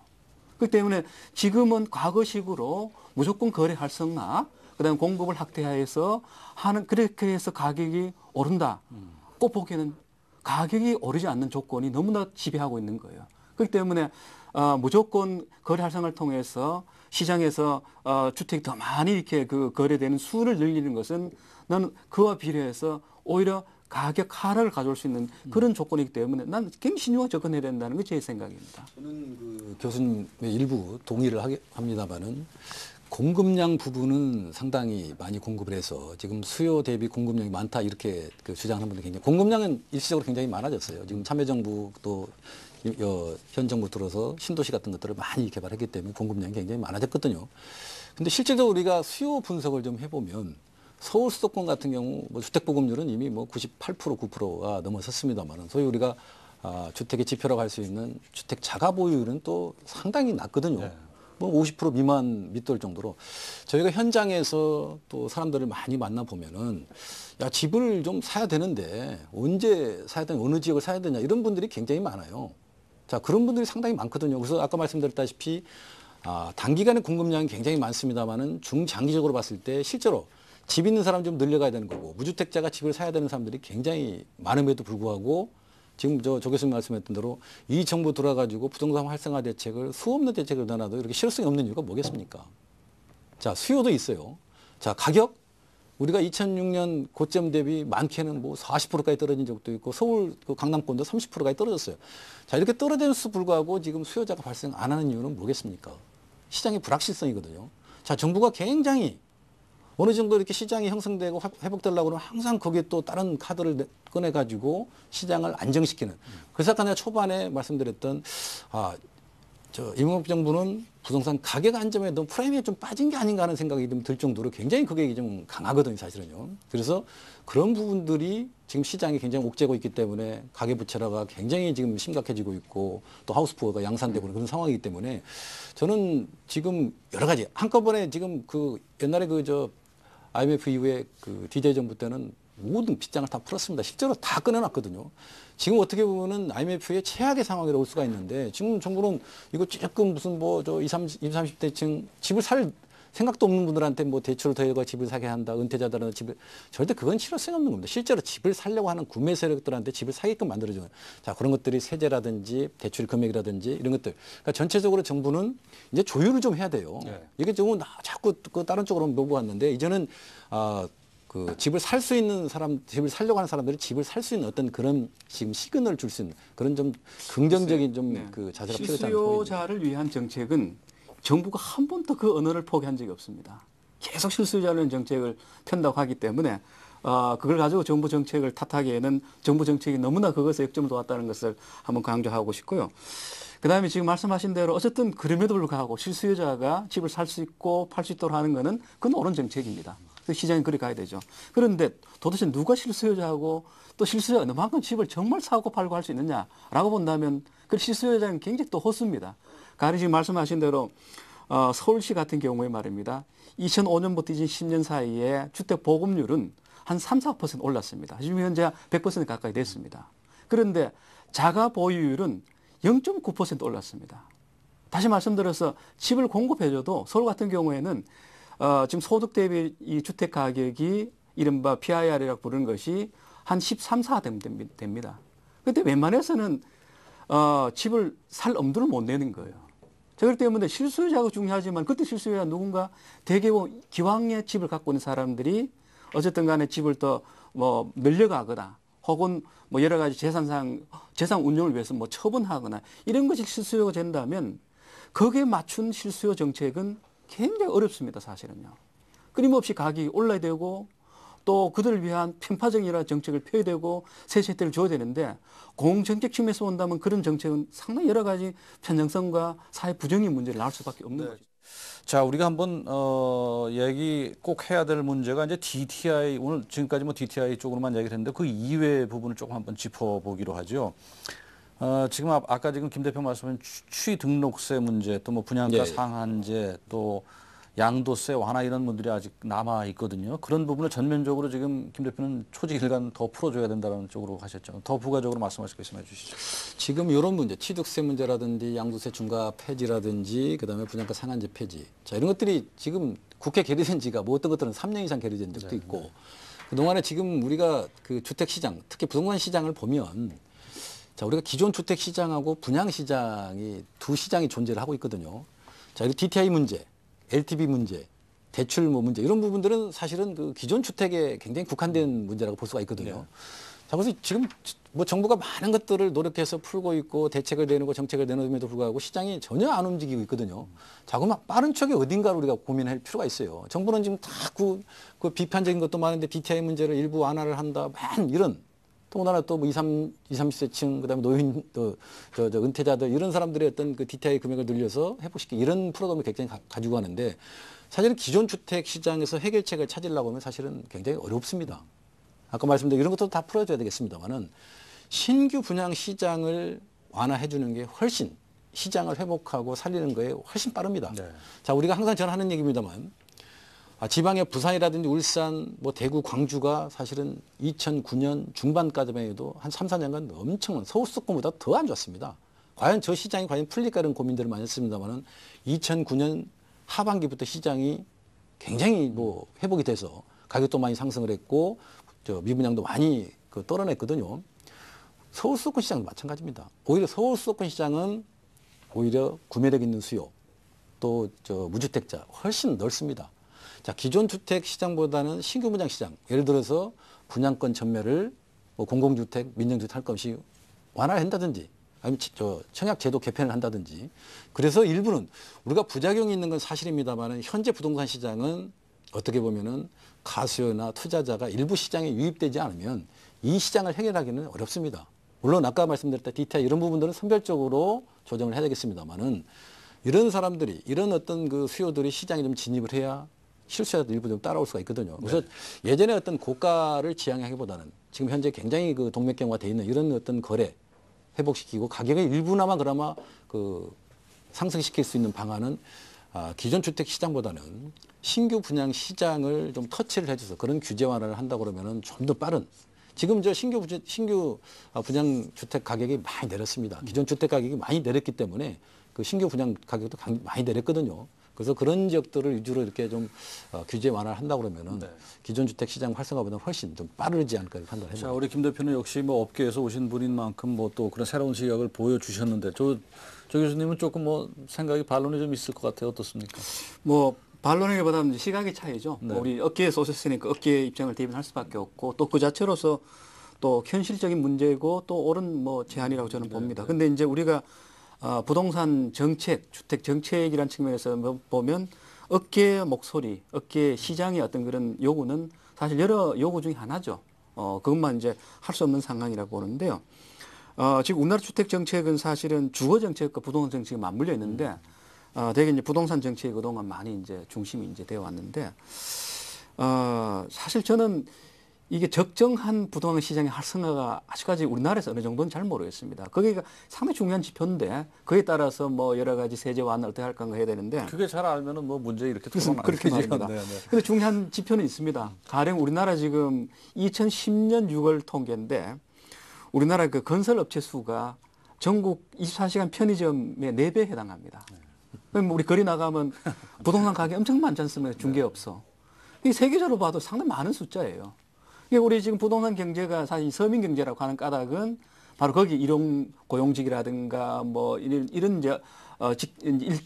그렇기 때문에 지금은 과거식으로 무조건 거래 활성화, 그다음에 공급을 확대해서 하는 그렇게 해서 가격이 오른다. 꼭 보기에는 가격이 오르지 않는 조건이 너무나 지배하고 있는 거예요. 그렇기 때문에 무조건 거래 활성화를 통해서 시장에서 주택이 더 많이 이렇게 그 거래되는 수를 늘리는 것은 나는 그와 비례해서 오히려 가격 하락을 가져올 수 있는 그런 조건이기 때문에 난 굉장히 신중하게 접근해야 된다는 게 제 생각입니다. 저는 그 교수님의 일부 동의를 합니다만은 공급량 부분은 상당히 많이 공급을 해서 지금 수요 대비 공급량이 많다 이렇게 그 주장하는 분들 굉장히 공급량은 일시적으로 굉장히 많아졌어요. 지금 참여정부 또 현 정부 들어서 신도시 같은 것들을 많이 개발했기 때문에 공급량이 굉장히 많아졌거든요. 근데 실질적으로 우리가 수요 분석을 좀 해보면 서울 수도권 같은 경우 뭐 주택 보급률은 이미 뭐 98% 9%가 넘어섰습니다만은 소위 우리가 주택의 지표라고 할 수 있는 주택 자가 보유율은 또 상당히 낮거든요. 네. 뭐 50% 미만 밑돌 정도로 저희가 현장에서 또 사람들을 많이 만나 보면은 야 집을 좀 사야 되는데 언제 사야 되냐 어느 지역을 사야 되냐 이런 분들이 굉장히 많아요. 자 그런 분들이 상당히 많거든요. 그래서 아까 말씀드렸다시피 단기간에 공급량이 굉장히 많습니다만은 중장기적으로 봤을 때 실제로 집 있는 사람 좀 늘려가야 되는 거고 무주택자가 집을 사야 되는 사람들이 굉장히 많음에도 불구하고 지금 조 교수님 말씀했던 대로 이 정부 들어가지고 부동산 활성화 대책을 수 없는 대책을 내놔도 이렇게 실효성이 없는 이유가 뭐겠습니까? 자 수요도 있어요. 자 가격 우리가 2006년 고점 대비 많게는 뭐 40%까지 떨어진 적도 있고 서울 그 강남권도 30%까지 떨어졌어요. 자 이렇게 떨어졌음에도 불구하고 지금 수요자가 발생 안 하는 이유는 뭐겠습니까? 시장의 불확실성이거든요. 자 정부가 굉장히 어느 정도 이렇게 시장이 형성되고 회복되려고 그러면 항상 거기에 또 다른 카드를 꺼내가지고 시장을 안정시키는. 그래서 아까 내가 초반에 말씀드렸던 이명박 정부는 부동산 가격 안정에 너무 프레임이 좀 빠진 게 아닌가 하는 생각이 좀 들 정도로 굉장히 그게 좀 강하거든요, 사실은요. 그래서 그런 부분들이 지금 시장이 굉장히 옥죄고 있기 때문에 가계부채라가 굉장히 지금 심각해지고 있고 또 하우스푸어가 양산되고 그런 상황이기 때문에 저는 지금 여러 가지 한꺼번에 지금 그 옛날에 IMF 이후에 그 DJ 정부 때는 모든 빗장을 다 풀었습니다. 실제로 다 꺼내놨거든요. 지금 어떻게 보면은 IMF의 최악의 상황이라고 올 수가 있는데 지금 정부는 이거 조금 무슨 뭐 20, 30대층 집을 살 생각도 없는 분들한테 뭐 대출을 더해가 집을 사게 한다. 은퇴자들은 집을 절대 그건 실효성이 없는 겁니다. 실제로 집을 살려고 하는 구매 세력들한테 집을 사게끔 만들어주는 자 그런 것들이 세제라든지 대출 금액이라든지 이런 것들. 그러니까 전체적으로 정부는 이제 조율을 좀 해야 돼요. 네. 이게 좀 자꾸 그 다른 쪽으로 몰고 갔는데 이제는 그 집을 살 수 있는 사람, 집을 살려고 하는 사람들이 집을 살 수 있는 어떤 그런 지금 시그널을 줄 수 있는 그런 좀 긍정적인 좀 그 자세가 필요하지 않을까. 실수요자를 위한 정책은 정부가 한 번도 그 언어를 포기한 적이 없습니다. 계속 실수요자를 정책을 편다고 하기 때문에 그걸 가지고 정부 정책을 탓하기에는 정부 정책이 너무나 그것에 역점을 뒀다는 것을 한번 강조하고 싶고요. 그다음에 지금 말씀하신 대로 어쨌든 그럼에도 불구하고 실수요자가 집을 살 수 있고 팔 수 있도록 하는 것은 그건 옳은 정책입니다. 시장이 그리 가야 되죠. 그런데 도대체 누가 실수요자하고 또 실수요자가 너만큼 집을 정말 사고 팔고 할 수 있느냐라고 본다면 그 실수요자는 굉장히 또 호수입니다. 가령 지금 말씀하신 대로 서울시 같은 경우에 말입니다. 2005년부터 2010년 사이에 주택 보급률은 한 3, 4% 올랐습니다. 지금 현재 100% 가까이 됐습니다. 그런데 자가 보유율은 0.9% 올랐습니다. 다시 말씀드려서 집을 공급해줘도 서울 같은 경우에는 지금 소득 대비 이 주택 가격이 이른바 PIR이라고 부르는 것이 한 13, 4 됩니다. 그런데 웬만해서는 집을 살 엄두를 못 내는 거예요. 그렇기 때문에 실수요자가 중요하지만 그때 실수요자 누군가 대개고 기왕에 집을 갖고 있는 사람들이 어쨌든 간에 집을 더 뭐 늘려가거나 혹은 뭐 여러 가지 재산 운용을 위해서 뭐 처분하거나 이런 것이 실수요가 된다면 거기에 맞춘 실수요 정책은 굉장히 어렵습니다, 사실은요. 끊임없이 가격이 올라야 되고 또 그들을 위한 편파적인 정책을 펴야 되고 세제 혜택을 줘야 되는데 공정책 측면에서 본다면 그런 정책은 상당히 여러 가지 편향성과 사회 부정의 문제를 낳을 수밖에 없는 거죠. 자, 우리가 한번 얘기 꼭 해야 될 문제가 이제 DTI 오늘 지금까지 뭐 DTI 쪽으로만 얘기를 했는데 그 이외의 부분을 조금 한번 짚어보기로 하죠. 지금 아까 지금 김 대표 말씀하신 취등록세 문제 또 뭐 분양가 예. 상한제 또 양도세 완화 이런 분들이 아직 남아 있거든요. 그런 부분을 전면적으로 지금 김 대표는 초지일간 더 풀어줘야 된다는 쪽으로 하셨죠. 더 부가적으로 말씀하실 거 있으면 해주시죠. 지금 이런 문제, 취득세 문제라든지 양도세 중과 폐지라든지 그다음에 분양가 상한제 폐지. 자, 이런 것들이 지금 국회 계류된 지가 뭐 어떤 것들은 3년 이상 계류된 적도 있고 그동안에 지금 우리가 그 주택 시장, 특히 부동산 시장을 보면 자, 우리가 기존 주택 시장하고 분양 시장이 두 시장이 존재를 하고 있거든요. 자, 이 DTI 문제, LTV 문제, 대출 뭐 문제 이런 부분들은 사실은 그 기존 주택에 굉장히 국한된 문제라고 볼 수가 있거든요. 네. 자, 그래서 지금 뭐 정부가 많은 것들을 노력해서 풀고 있고 대책을 내놓고 정책을 내놓음에도 불구하고 시장이 전혀 안 움직이고 있거든요. 자, 그럼 빠른 척에 어딘가를 우리가 고민할 필요가 있어요. 정부는 지금 다 그 비판적인 것도 많은데 DTI 문제를 일부 완화를 한다. 만 이런 더군다나 또 뭐 20, 30세층 그다음에 노인 또 저 은퇴자들 이런 사람들의 어떤 그 DTI 금액을 늘려서 회복시키 이런 프로그램을 굉장히 가지고 가는데 사실은 기존 주택 시장에서 해결책을 찾으려고 하면 사실은 굉장히 어렵습니다. 아까 말씀드린 이런 것도 다 풀어줘야 되겠습니다만은 신규 분양 시장을 완화해 주는 게 훨씬 시장을 회복하고 살리는 거에 훨씬 빠릅니다. 네. 자, 우리가 항상 저는 하는 얘기입니다만 지방의 부산이라든지 울산, 뭐 대구, 광주가 사실은 2009년 중반까지만 해도 한 3, 4년간 엄청난 서울 수도권보다 더 안 좋았습니다. 과연 저 시장이 과연 풀릴까 이런 고민들을 많이 했습니다만은 2009년 하반기부터 시장이 굉장히 뭐 회복이 돼서 가격도 많이 상승을 했고 저 미분양도 많이 그 떨어냈거든요. 서울 수도권 시장도 마찬가지입니다. 오히려 서울 수도권 시장은 오히려 구매력 있는 수요 또 저 무주택자 훨씬 넓습니다. 자, 기존 주택 시장보다는 신규 분양 시장 예를 들어서 분양권 전매를 뭐 공공주택, 민영주택 할 것 없이 완화한다든지 아니면 저 청약제도 개편을 한다든지 그래서 일부는 우리가 부작용이 있는 건 사실입니다만 현재 부동산 시장은 어떻게 보면은 가수요나 투자자가 일부 시장에 유입되지 않으면 이 시장을 해결하기는 어렵습니다. 물론 아까 말씀드렸던 DTI 이런 부분들은 선별적으로 조정을 해야 되겠습니다만은 이런 사람들이 이런 어떤 그 수요들이 시장에 좀 진입을 해야 실수자도 일부 좀 따라올 수가 있거든요. 그래서 예전에 어떤 고가를 지향하기보다는 지금 현재 굉장히 그 동맥경화돼 있는 이런 어떤 거래 회복시키고 가격을 일부나마 그나마 그 상승시킬 수 있는 방안은 기존 주택 시장보다는 신규 분양 시장을 좀 터치를 해줘서 그런 규제 완화를 한다고 그러면은 좀 더 빠른 지금 저 신규 분양 주택 가격이 많이 내렸습니다. 기존 주택 가격이 많이 내렸기 때문에 그 신규 분양 가격도 많이 내렸거든요. 그래서 그런 지역들을 위주로 이렇게 좀 규제 완화를 한다고 그러면은 기존 주택 시장 활성화보다 훨씬 좀 빠르지 않을까 판단해요. 자, 우리 김 대표는 역시 뭐 업계에서 오신 분인 만큼 뭐 또 그런 새로운 시각을 보여주셨는데 조 교수님은 조금 뭐 생각이 반론이 좀 있을 것 같아요. 어떻습니까? 뭐 반론이기보다는 시각의 차이죠. 네. 우리 업계에서 오셨으니까 업계의 입장을 대변할 수밖에 없고 또 그 자체로서 또 현실적인 문제고 또 옳은 뭐 제안이라고 저는 봅니다. 근데 이제 우리가 부동산 정책, 주택 정책이라는 측면에서 보면 업계의 목소리, 업계 시장의 어떤 그런 요구는 사실 여러 요구 중에 하나죠. 그것만 이제 할 수 없는 상황이라고 보는데요. 지금 우리나라 주택 정책은 사실은 주거 정책과 부동산 정책이 맞물려 있는데 되게 이제 부동산 정책이 그동안 많이 이제 중심이 이제 되어 왔는데 사실 저는 이게 적정한 부동산 시장의 활성화가 아직까지 우리나라에서 어느 정도는 잘 모르겠습니다. 거기가 상당히 중요한 지표인데 그에 따라서 뭐 여러 가지 세제 완화 어떻게 할까 해야 되는데 그게 잘 알면은 뭐 문제 이렇게 그래서 그렇게 말입니다. 그런데 중요한 지표는 있습니다. 가령 우리나라 지금 2010년 6월 통계인데 우리나라 그 건설 업체 수가 전국 24시간 편의점의 4배에 해당합니다. 그럼 우리 거리 나가면 부동산 가격이 엄청 많지 않습니까? 중개업소. 이게 세계적으로 봐도 상당히 많은 숫자예요. 이게 우리 지금 부동산 경제가 사실 서민 경제라고 하는 까닭은 바로 거기 일용 고용직이라든가 뭐 이런 이제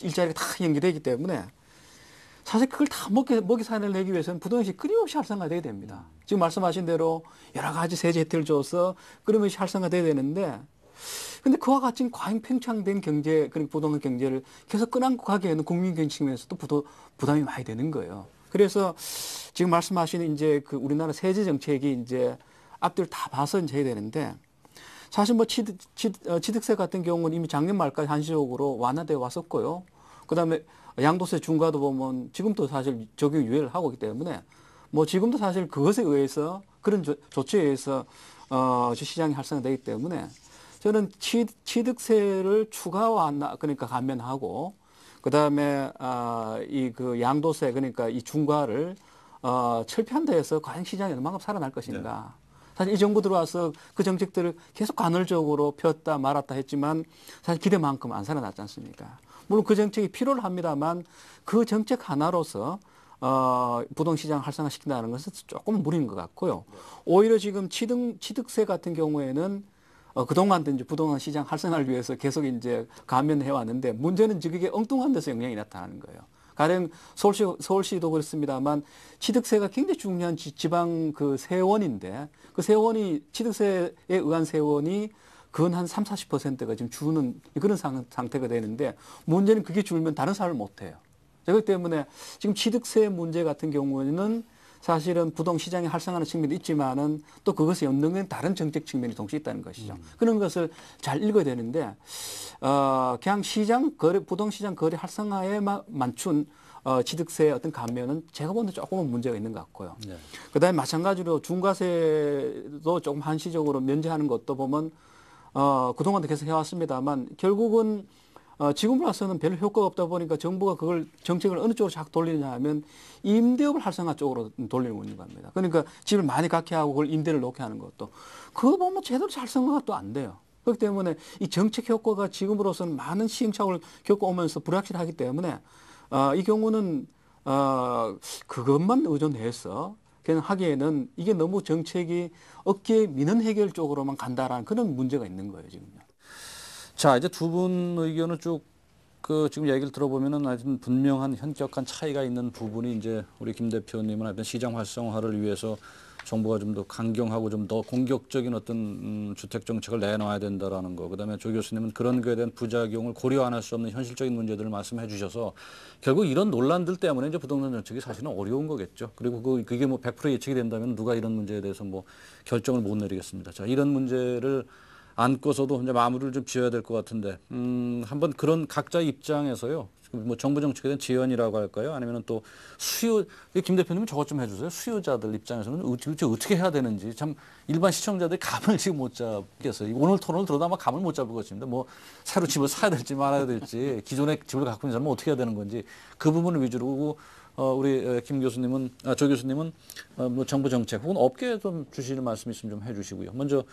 일자리가 다 연계되기 때문에 사실 그걸 다 먹이 살을 내기 위해서는 부동산이 끊임없이 활성화돼야 됩니다. 지금 말씀하신 대로 여러 가지 세제 혜택을 줘서 끊임없이 활성화돼야 되는데 근데 그와 같이 과잉 팽창된 경제, 그리고 부동산 경제를 계속 끌어안고 가기에는 국민 경제 측면에서도 부담이 많이 되는 거예요. 그래서 지금 말씀하신 이제 그 우리나라 세제 정책이 이제 앞뒤를 다 봐서 이제 해야 되는데 사실 뭐 취득세 같은 경우는 이미 작년 말까지 한시적으로 완화되어 왔었고요. 그 다음에 양도세 중과도 보면 지금도 사실 적용 유예를 하고 있기 때문에 뭐 지금도 사실 그것에 의해서 그런 조치에 의해서 시장이 활성화되기 때문에 저는 취득세를 추가 완화 그러니까 감면하고 그다음에 이 그 양도세 그러니까 이 중과를 철폐한 데에서 과연 시장이 얼마나 살아날 것인가. 사실 이 정부 들어와서 그 정책들을 계속 간헐적으로 폈다 말았다 했지만 사실 기대만큼 안 살아났지 않습니까? 물론 그 정책이 필요를 합니다만 그 정책 하나로서 부동시장 활성화시킨다는 것은 조금 무리인 것 같고요. 오히려 지금 취득세 같은 경우에는 그동안도 이제 부동산 시장 활성화를 위해서 계속 이제 감면해 왔는데 문제는 지금 이게 엉뚱한 데서 영향이 나타나는 거예요. 가령 서울시도 그렇습니다만 취득세가 굉장히 중요한 지방 그 세원인데 그 세원이 취득세에 의한 세원이 근 한 30~40%가 지금 주는 그런 상태가 되는데 문제는 그게 줄면 다른 사업을 못 해요. 그렇기 때문에 지금 취득세 문제 같은 경우에는 사실은 부동시장이 활성화하는 측면도 있지만은 또 그것에 연동된 다른 정책 측면이 동시에 있다는 것이죠. 그런 것을 잘 읽어야 되는데 그냥 부동시장 거래 활성화에 맞춘 취득세 어떤 감면은 제가 보는 조금은 문제가 있는 것 같고요. 네. 그다음에 마찬가지로 중과세도 조금 한시적으로 면제하는 것도 보면 그동안도 계속 해왔습니다만 결국은 지금 와서는 별로 효과가 없다 보니까 정부가 그걸 정책을 어느 쪽으로 자꾸 돌리느냐 하면 임대업을 활성화 쪽으로 돌리고 있는 겁니다. 그러니까 집을 많이 갖게 하고 그걸 임대를 놓게 하는 것도 그거 보면 제대로 활성화가 또 안 돼요. 그렇기 때문에 이 정책 효과가 지금으로서는 많은 시행착오를 겪어오면서 불확실하기 때문에 이 경우는 그것만 의존해서 그냥 하기에는 이게 너무 정책이 어깨 미는 해결 쪽으로만 간다라는 그런 문제가 있는 거예요, 지금요. 자, 이제 두 분 의견을 쭉 지금 얘기를 들어보면은 하여튼 분명한 현격한 차이가 있는 부분이 이제 우리 김 대표님은 하여튼 시장 활성화를 위해서 정부가 좀 더 강경하고 좀 더 공격적인 어떤 주택 정책을 내놔야 된다라는 거. 그다음에 조 교수님은 그런 거에 대한 부작용을 고려 안 할 수 없는 현실적인 문제들을 말씀해 주셔서 결국 이런 논란들 때문에 이제 부동산 정책이 사실은 어려운 거겠죠. 그리고 그게 뭐 100% 예측이 된다면 누가 이런 문제에 대해서 뭐 결정을 못 내리겠습니다. 자, 이런 문제를 안고서도 이제 마무리를 좀 지어야 될 것 같은데, 한번 그런 각자의 입장에서요. 뭐 정부 정책에 대한 지연이라고 할까요? 아니면 또 김 대표님은 저것 좀 해주세요. 수요자들 입장에서는 어떻게 해야 되는지 참 일반 시청자들이 감을 지금 못 잡겠어요. 오늘 토론을 들어도 아마 감을 못 잡을 것입니다. 뭐 새로 집을 사야 될지 말아야 될지 기존의 집을 갖고 있는 사람은 어떻게 해야 되는 건지 그 부분을 위주로 우리 조 교수님은 뭐 정부 정책 혹은 업계에 좀 주시는 말씀 있으면 좀 해주시고요. 먼저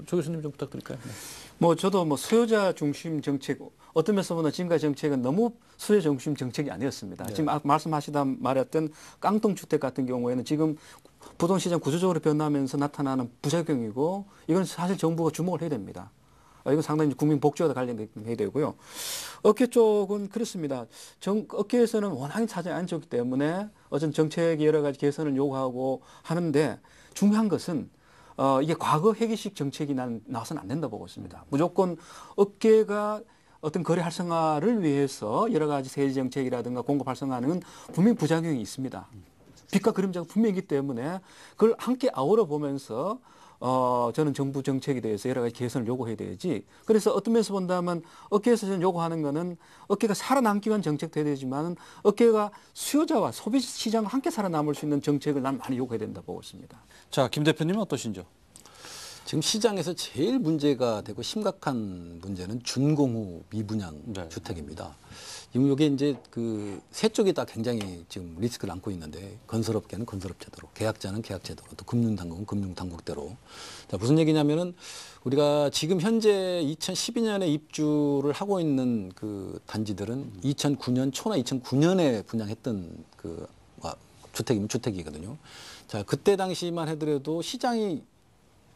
조 교수님 좀 부탁드릴까요? 네. 뭐 저도 뭐 수요자 중심 정책 어떤 면에서 보면 지금까지 정책은 너무 수요 중심 정책이 아니었습니다. 네. 지금 말씀하시다 말했던 깡통 주택 같은 경우에는 지금 부동시장 구조적으로 변하면서 나타나는 부작용이고 이건 사실 정부가 주목을 해야 됩니다. 이건 상당히 국민 복지와 관련해야 되고요. 업계 쪽은 그렇습니다. 업계에서는 워낙 사정이 안 좋기 때문에 어떤 정책 여러 가지 개선을 요구하고 하는데 중요한 것은 이게 과거 회계식 정책이 나와서는 안 된다 보고 있습니다. 무조건 업계가 어떤 거래 활성화를 위해서 여러 가지 세제 정책이라든가 공급 활성화는 분명히 부작용이 있습니다. 빛과 그림자가 분명히 있기 때문에 그걸 함께 아우러 보면서 저는 정부 정책에 대해서 여러 가지 개선을 요구해야 되지. 그래서 어떤 면에서 본다면 업계에서 저는 요구하는 거는 업계가 살아남기 위한 정책도 해야 되지만 업계가 수요자와 소비 시장과 함께 살아남을 수 있는 정책을 난 많이 요구해야 된다 보고 있습니다. 자, 김 대표님은 어떠신지요? 지금 시장에서 제일 문제가 되고 심각한 문제는 준공후 미분양 네. 주택입니다. 지금 이게 이제 그 세 쪽이 다 굉장히 지금 리스크를 안고 있는데 건설업계는 건설업체대로, 계약자는 계약제대로, 또 금융당국은 금융당국대로. 자, 무슨 얘기냐면은 우리가 지금 현재 2012년에 입주를 하고 있는 그 단지들은 2009년 초나 2009년에 분양했던 그 주택이면 주택이거든요. 자, 그때 당시만 하더라도 시장이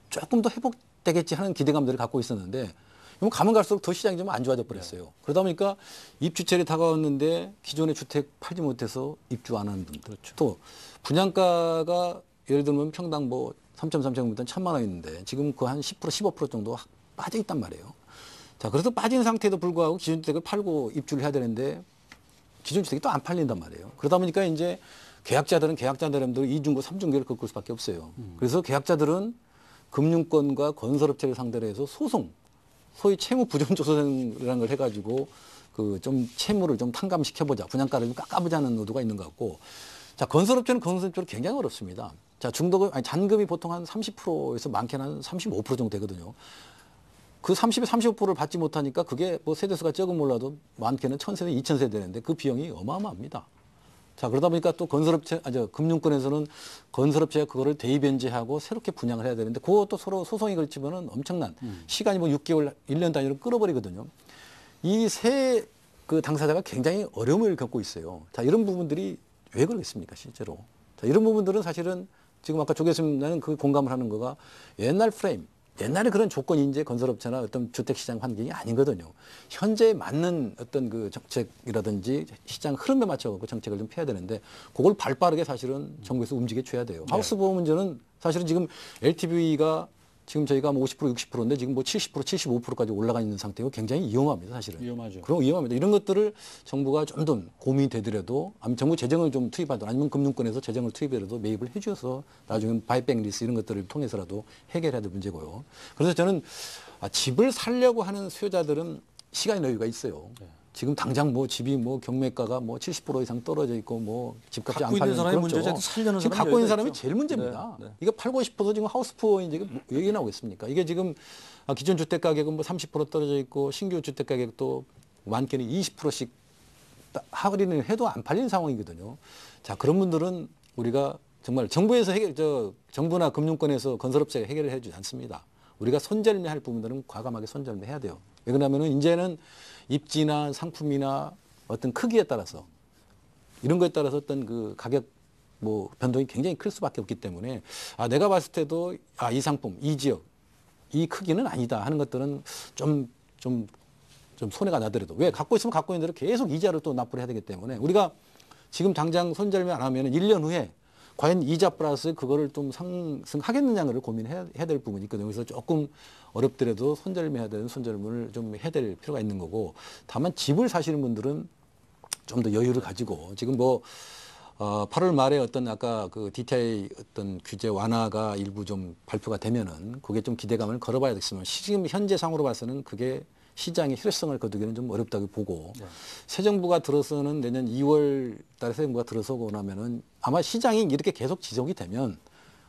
조금 더 회복되겠지 하는 기대감들을 갖고 있었는데 가면 갈수록 더 시장이 좀 안 좋아져 버렸어요. 그러다 보니까 입주철이 다가왔는데 기존의 주택 팔지 못해서 입주 안 하는 분들. 그렇죠. 또 분양가가 예를 들면 평당 뭐 3.3제곱미터 1,000만 원인데 지금 그 한 10% 15% 정도 빠져 있단 말이에요. 자, 그래서 빠진 상태에도 불구하고 기존 주택을 팔고 입주를 해야 되는데 기존 주택이 또 안 팔린단 말이에요. 그러다 보니까 이제 계약자들은 계약자들은 이중고, 삼중고를 겪을 수밖에 없어요. 그래서 계약자들은 금융권과 건설업체를 상대로 해서 소송, 소위 채무 부정조정이라는 걸 해가지고 그 좀 채무를 좀 탕감시켜보자, 분양가를 좀 깎아보자는 의도가 있는 것 같고, 자, 건설업체는 건설업체로 굉장히 어렵습니다. 자, 잔금이 보통 한 30%에서 많게는 한 35% 정도 되거든요. 그 30에 35%를 받지 못하니까 그게 뭐 세대수가 적은 몰라도 많게는 1,000세대, 2,000세대 되는데 그 비용이 어마어마합니다. 자, 그러다 보니까 또 금융권에서는 건설업체가 그거를 대입변제하고 새롭게 분양을 해야 되는데 그것도 서로 소송이 걸치면은 엄청난 시간이 뭐 6개월, 1년 단위로 끌어버리거든요. 이 세 그 당사자가 굉장히 어려움을 겪고 있어요. 자, 이런 부분들이 왜 그러겠습니까, 실제로? 자, 이런 부분들은 사실은 지금 아까 조 교수님 나는 그 공감을 하는 거가 옛날 프레임, 옛날에 그런 조건이 이제 건설업체나 어떤 주택시장 환경이 아니거든요. 현재에 맞는 어떤 그 정책이라든지 시장 흐름에 맞춰서 정책을 좀 펴야 되는데 그걸 발빠르게 사실은 정부에서 움직여 줘야 돼요. 하우스 보호 문제는 사실은 지금 LTV가 지금 저희가 뭐 50% 60%인데 지금 뭐 70% 75%까지 올라가 있는 상태고 굉장히 위험합니다, 사실은. 위험하죠. 그럼 위험합니다. 이런 것들을 정부가 좀 더 고민이 되더라도 아니면 정부 재정을 좀 투입하더라도 아니면 금융권에서 재정을 투입해라도 매입을 해줘서 나중에 바이백 리스 이런 것들을 통해서라도 해결해야 될 문제고요. 그래서 저는 집을 살려고 하는 수요자들은 시간의 여유가 있어요. 지금 당장 뭐 집이 뭐 경매가가 뭐 70% 이상 떨어져 있고 뭐 집값이 안 갖고 있는 팔리는 사람이 그렇죠. 문제지 살려는 지금 사람이 갖고 있는 여유가 사람이 있죠. 제일 문제입니다. 네, 네. 이거 팔고 싶어서 지금 하우스푸어 이제 왜 이게 나오겠습니까? 이게 지금 기존 주택 가격은 뭐 30% 떨어져 있고 신규 주택 가격도 많게는 20%씩 할인을 해도 안 팔리는 상황이거든요. 자, 그런 분들은 우리가 정말 정부에서 정부나 금융권에서 건설업체가 해결을 해주지 않습니다. 우리가 손절매할 부분들은 과감하게 손절매해야 돼요. 왜 그러냐면은 이제는 입지나 상품이나 어떤 크기에 따라서 이런 거에 따라서 어떤 그 가격 뭐 변동이 굉장히 클 수밖에 없기 때문에 내가 봤을 때도 이 상품, 이 지역, 이 크기는 아니다 하는 것들은 좀 손해가 나더라도 왜 갖고 있으면 갖고 있는 대로 계속 이자를 또 납부를 해야 되기 때문에 우리가 지금 당장 손절매 안 하면 1년 후에 과연 이자 플러스 그거를 좀 상승하겠느냐를 고민해야 될 부분이 있거든요. 그래서 조금 어렵더라도 손절매해야 되는 손절매를 좀 해야 될 필요가 있는 거고 다만 집을 사시는 분들은 좀 더 여유를 가지고 지금 뭐 8월 말에 어떤 아까 그 DTI 어떤 규제 완화가 일부 좀 발표가 되면은 그게 좀 기대감을 걸어봐야겠지만 지금 현재 상으로 봐서는 그게 시장의 실효성을 거두기는 좀 어렵다고 보고 새 정부가 들어서는 내년 2월 달에 새 정부가 들어서고 나면은 아마 시장이 이렇게 계속 지속이 되면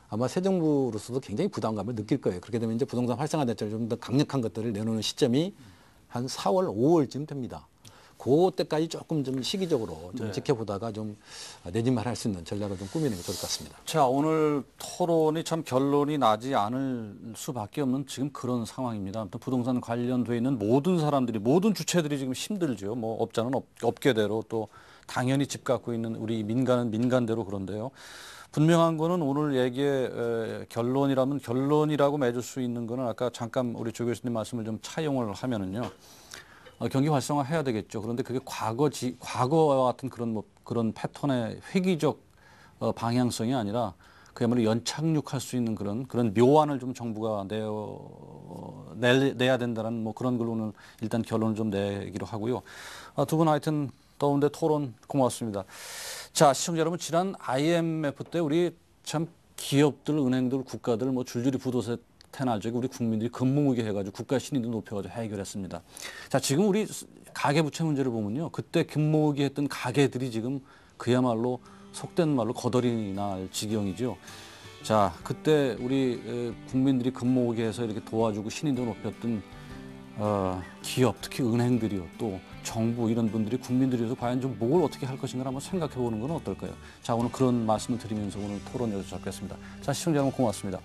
아마 새 정부로서도 굉장히 부담감을 느낄 거예요. 그렇게 되면 이제 부동산 활성화 대책을 좀 더 강력한 것들을 내놓는 시점이 한 4월, 5월쯤 됩니다. 그때까지 조금 좀 시기적으로 좀 지켜보다가 좀 내집만 할 수 있는 전략을 좀 꾸미는 게 좋을 것 같습니다. 자, 오늘 토론이 참 결론이 나지 않을 수밖에 없는 지금 그런 상황입니다. 아무튼 부동산 관련돼 있는 모든 사람들이 모든 주체들이 지금 힘들죠. 뭐 업자는 업계대로 또 당연히 집 갖고 있는 우리 민간은 민간대로 그런데요. 분명한 거는 오늘 얘기의 결론이라면 결론이라고 맺을 수 있는 거는 아까 잠깐 우리 조 교수님 말씀을 좀 차용을 하면은요. 경기 활성화 해야 되겠죠. 그런데 그게 과거와 같은 그런 패턴의 획기적 방향성이 아니라 그야말로 연착륙할 수 있는 그런 묘안을 좀 정부가 내야 된다는 뭐 그런 걸로 오늘 일단 결론을 좀 내기로 하고요. 두 분 하여튼 더운데 토론 고맙습니다. 자, 시청자 여러분, 지난 IMF 때 우리 참 기업들, 은행들, 국가들 뭐 줄줄이 부도세 테나지고 우리 국민들이 금붕어게 해가지고 국가 신인도 높여가지고 해결했습니다. 자, 지금 우리 가계부채 문제를 보면요. 그때 금붕어게 했던 가게들이 지금 그야말로 속된 말로 거덜이 날 지경이죠. 자, 그때 우리 국민들이 금붕어게 해서 이렇게 도와주고 신인도 높였던 기업, 특히 은행들이요. 또 정부 이런 분들이 국민들이어서 과연 좀 뭘 어떻게 할 것인가 한번 생각해 보는 건 어떨까요? 자, 오늘 그런 말씀을 드리면서 오늘 토론 여기서 잡겠습니다. 자, 시청자 여러분 고맙습니다.